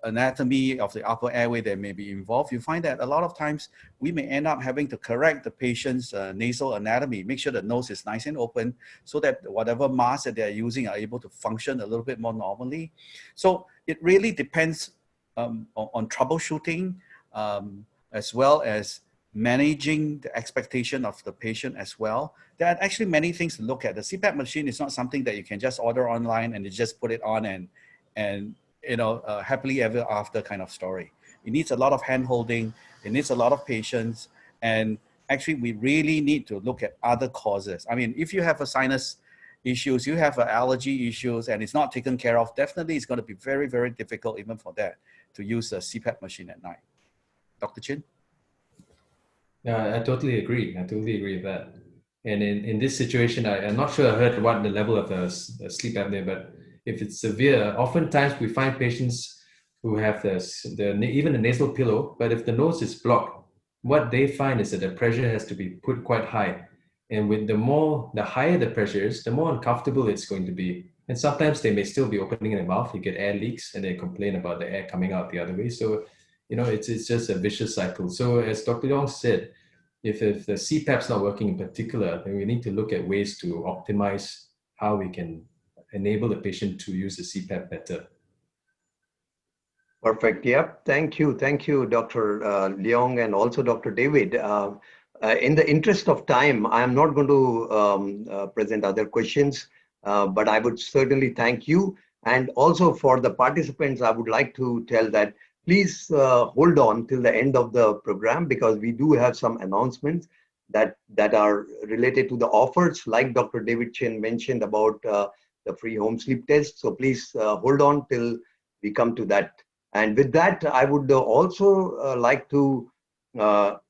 anatomy of the upper airway that may be involved, you find that a lot of times we may end up having to correct the patient's nasal anatomy, make sure the nose is nice and open so that whatever masks that they're using are able to function a little bit more normally. So it really depends on troubleshooting, as well as managing the expectation of the patient as well. There are actually many things to look at. The CPAP machine is not something that you can just order online and you just put it on and you know, happily ever after kind of story. It needs a lot of hand holding. It needs a lot of patience. And actually we really need to look at other causes. I mean, if you have a sinus issues, you have allergy issues and it's not taken care of, definitely it's going to be very, very difficult even for that to use a CPAP machine at night. Dr. Chin? Yeah, I totally agree. I totally agree with that. And in this situation, I'm not sure I heard what the level of the sleep apnea, but if it's severe, oftentimes we find patients who have even the nasal pillow, but if the nose is blocked, what they find is that the pressure has to be put quite high. And with the higher the pressure is, the more uncomfortable it's going to be. And sometimes they may still be opening their mouth, you get air leaks, and they complain about the air coming out the other way. So, you know, it's just a vicious cycle. So as Dr. Leong said, if the CPAP's not working in particular, then we need to look at ways to optimize how we can enable the patient to use the CPAP better. Perfect. Yep. Thank you. Thank you, Dr. Leong and also Dr. David. In the interest of time, I am not going to present other questions, but I would certainly thank you. And also for the participants, I would like to tell that please hold on till the end of the program because we do have some announcements that are related to the offers, like Dr. David Chin mentioned about the free home sleep test. So please hold on till we come to that. And with that, I would also like to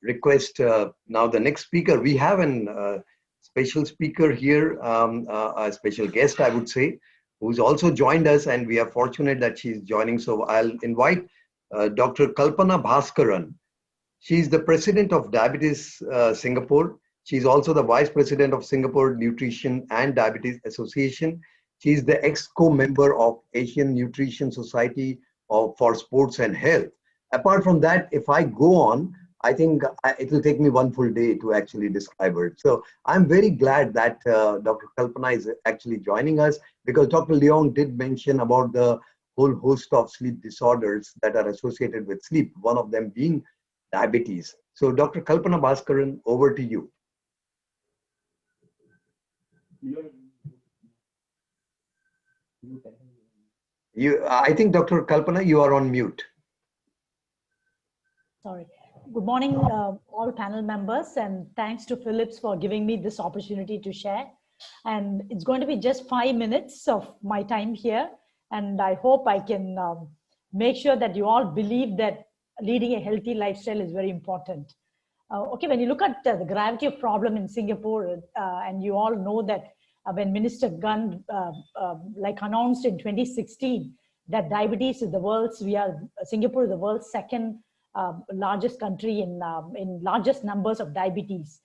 request now the next speaker. We have a special speaker here, a special guest, I would say, who's also joined us, and we are fortunate that she's joining. So I'll invite Dr. Kalpana Bhaskaran. She's the president of Diabetes Singapore. She's also the vice president of Singapore Nutrition and Diabetes Association. She's the ex-co member of Asian Nutrition Society for Sports and Health. Apart from that, if I go on, I think it will take me one full day to actually describe her. So I'm very glad that Dr. Kalpana is actually joining us because Dr. Leong did mention about the whole host of sleep disorders that are associated with sleep, one of them being diabetes. So Dr. Kalpana Bhaskaran, over to you. I think Dr. Kalpana, you are on mute. Sorry. Good morning, all panel members, and thanks to Philips for giving me this opportunity to share. And it's going to be just 5 minutes of my time here. And I hope I can make sure that you all believe that leading a healthy lifestyle is very important. Okay, when you look at the gravity of problem in Singapore, and you all know that when Minister Gunn announced in 2016 that diabetes is Singapore is the world's second largest country in largest numbers of diabetes.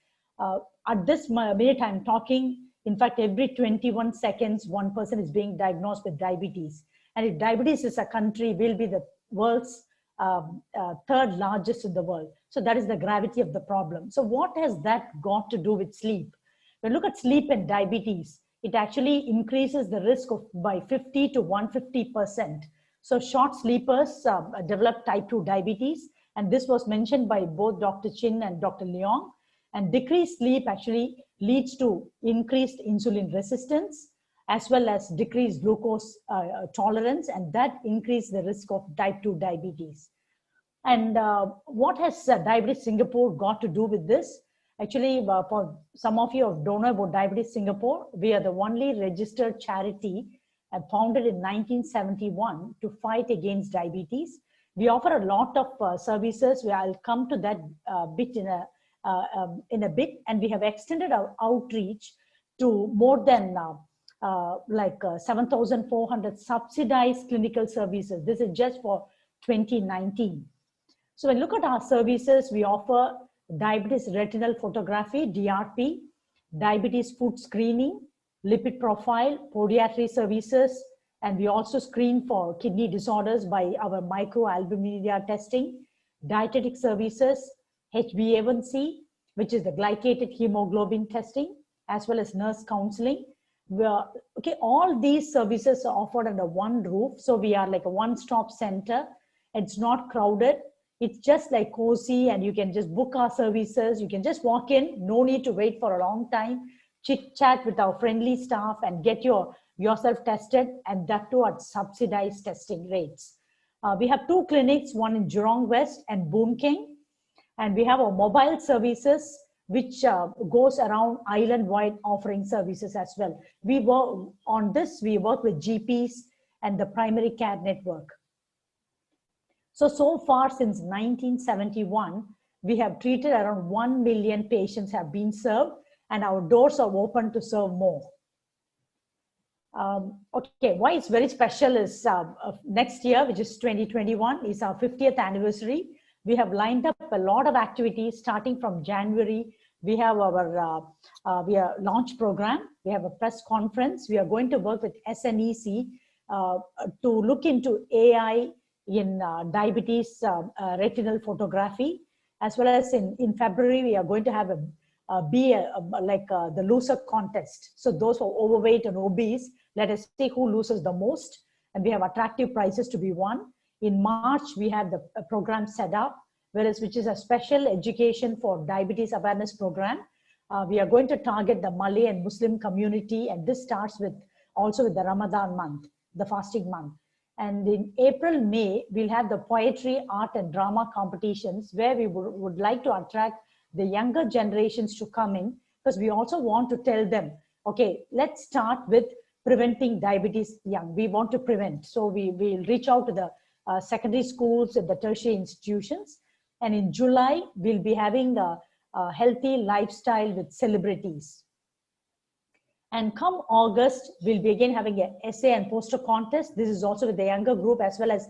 At this minute I'm talking, in fact, every 21 seconds, one person is being diagnosed with diabetes. And if diabetes is a country, will be the world's third largest in the world. So that is the gravity of the problem. So what has that got to do with sleep? When you look at sleep and diabetes, it actually increases the risk by 50 to 150%. So short sleepers develop type 2 diabetes. And this was mentioned by both Dr. Chin and Dr. Leong. And decreased sleep actually leads to increased insulin resistance, as well as decreased glucose tolerance, and that increases the risk of type 2 diabetes. And what has Diabetes Singapore got to do with this? Actually, for some of you who don't know about Diabetes Singapore, we are the only registered charity founded in 1971 to fight against diabetes. We offer a lot of services. I'll come to that bit in a bit, and we have extended our outreach to more than 7,400 subsidized clinical services. This is just for 2019. So when you look at our services, we offer diabetes retinal photography, DRP, diabetes food screening, lipid profile, podiatry services, And we also screen for kidney disorders by our microalbuminuria testing, dietetic services, HbA1c, which is the glycated hemoglobin testing, as well as nurse counseling. Okay, all these services are offered under one roof. So we are like a one-stop center. It's not crowded. It's just like cozy, and you can just book our services. You can just walk in, no need to wait for a long time, chit chat with our friendly staff and get yourself tested, and that too at subsidized testing rates. We have 2 clinics, one in Jurong West and Boon Keng, and we have our mobile services which goes around island-wide offering services as well. We work on this, we work with GPs and the primary care network. So far since 1971, we have treated around 1 million patients have been served, and our doors are open to serve more. Okay, why it's very special is next year, which is 2021, is our 50th anniversary. We have lined up a lot of activities starting from January. We have our launch program. We have a press conference. We are going to work with SNEC to look into AI in diabetes retinal photography, as well as in February, we are going to have the loser contest. So those who are overweight and obese, let us see who loses the most. And we have attractive prizes to be won. In March, we have the program set up, which is a special education for diabetes awareness program. We are going to target the Malay and Muslim community, and this starts also with the Ramadan month, the fasting month. And in April, May, we'll have the poetry, art, and drama competitions where we would like to attract the younger generations to come in, because we also want to tell them, okay, let's start with preventing diabetes young. We want to prevent. So we'll reach out to the secondary schools and the tertiary institutions. And in July, we'll be having a healthy lifestyle with celebrities. And come August, we'll be again having an essay and poster contest. This is also with the younger group, as well as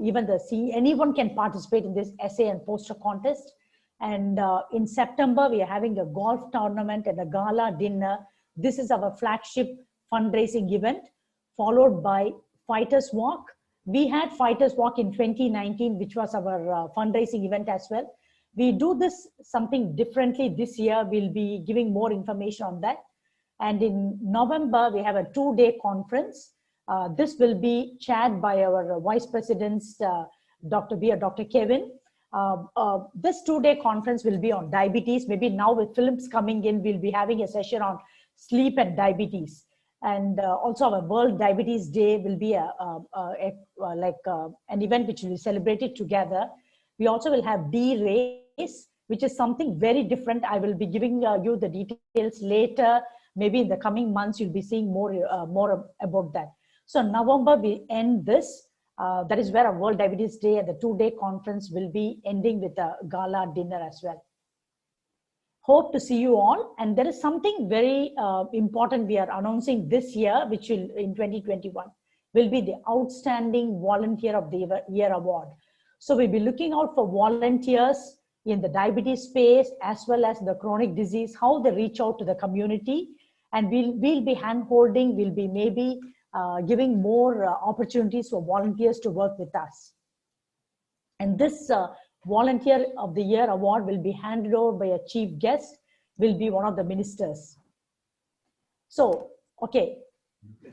even anyone can participate in this essay and poster contest. And in September, we are having a golf tournament and a gala dinner. This is our flagship fundraising event, followed by Fighters Walk. We had Fighters Walk in 2019, which was our fundraising event as well. We do this something differently this year. We'll be giving more information on that. And in November, we have a 2-day conference. This will be chaired by our vice presidents, Dr. Kevin. This 2-day conference will be on diabetes. Maybe now with Philips coming in, we'll be having a session on sleep and diabetes. And also our World Diabetes Day will be an event which will be celebrated together. We also will have D-Race, which is something very different. I will be giving you the details later. Maybe in the coming months, you'll be seeing more about that. So November, we end this. That is where our World Diabetes Day and the 2-day conference will be ending with a gala dinner as well. Hope to see you all. And there is something very important we are announcing this year, which will in 2021 will be the Outstanding Volunteer of the Year Award. So we'll be looking out for volunteers in the diabetes space, as well as the chronic disease, how they reach out to the community. And we'll be hand-holding, we'll be maybe giving more opportunities for volunteers to work with us. And this Volunteer of the Year Award will be handed over by a chief guest, will be one of the ministers. So, okay,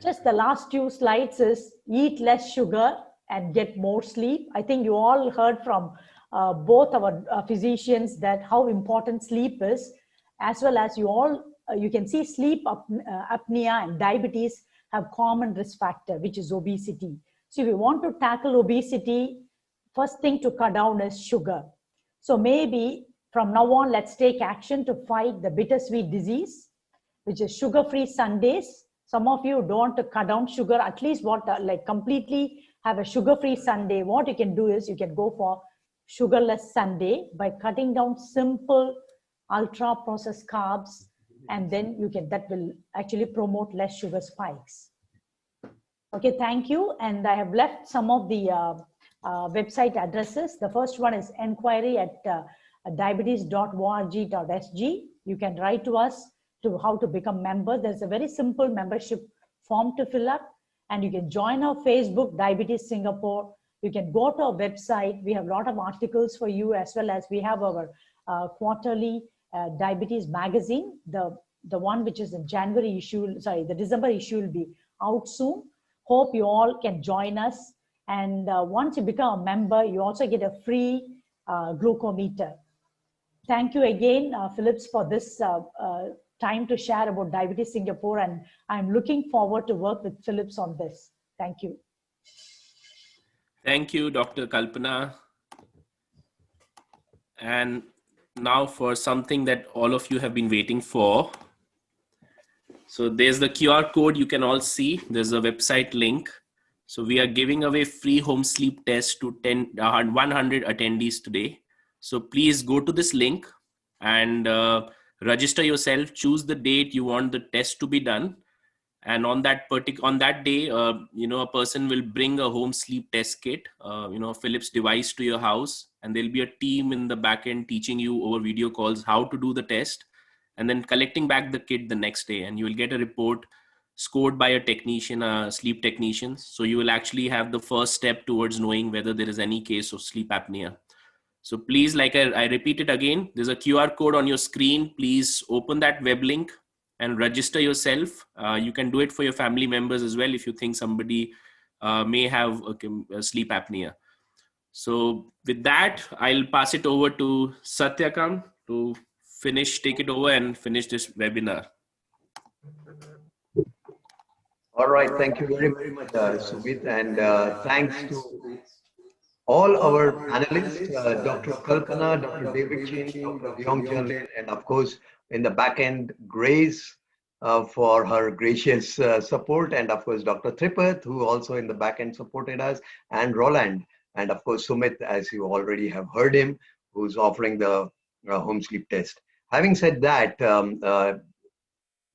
just the last 2 slides is eat less sugar and get more sleep. I think you all heard from both our physicians that how important sleep is, as well as you can see sleep apnea and diabetes have common risk factor, which is obesity. So if you want to tackle obesity, first thing to cut down is sugar. So maybe from now on, let's take action to fight the bittersweet disease, which is sugar-free Sundays. Some of you don't want to cut down sugar, at least completely have a sugar-free Sunday. What you can do is you can go for sugarless Sunday by cutting down simple ultra-processed carbs, and then that will actually promote less sugar spikes. Okay, thank you. And I have left some of the website addresses. The first one is enquiry@diabetes.org.sg. You can write to us to how to become member. There's a very simple membership form to fill up. And you can join our Facebook, Diabetes Singapore. You can go to our website. We have a lot of articles for you, as well as we have our quarterly diabetes magazine. The one which is in January issue, sorry, the December issue will be out soon. Hope you all can join us. And once you become a member, you also get a free glucometer. Thank you again, Philips, for this time to share about Diabetes Singapore. And I'm looking forward to work with Philips on this. Thank you. Thank you, Dr. Kalpana. And now for something that all of you have been waiting for. So there's the QR code you can all see. There's a website link. So we are giving away free home sleep test to 100 attendees today. So please go to this link and register yourself, choose the date you want the test to be done. And on that day, a person will bring a home sleep test kit, Philips device to your house, and there'll be a team in the back end teaching you over video calls how to do the test, and then collecting back the kit the next day, and you will get a report scored by a technician, sleep technician. So you will actually have the first step towards knowing whether there is any case of sleep apnea. So please, like I repeat it again, there's a QR code on your screen. Please open that web link and register yourself. You can do it for your family members as well if you think somebody may have a sleep apnea. So with that, I'll pass it over to Satyakam to take it over and finish this webinar. All right, thank you very, very much, Sumit, and thanks to all our panelists, Dr. Kalpana, Dr. David Chin, Dr. Leong, Jern-Lin, and of course, in the back end, Grace for her gracious support, and of course, Dr. Tripath, who also in the back end supported us, and Roland, and of course, Sumit, as you already have heard him, who's offering the home sleep test. Having said that,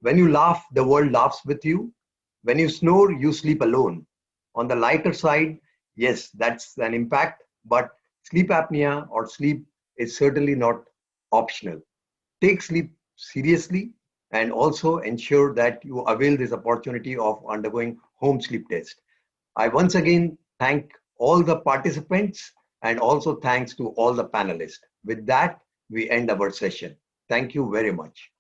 when you laugh, the world laughs with you. When you snore, you sleep alone. On the lighter side, yes, that's an impact, but sleep apnea or sleep is certainly not optional. Take sleep seriously and also ensure that you avail this opportunity of undergoing home sleep test. I once again thank all the participants and also thanks to all the panelists. With that, we end our session. Thank you very much.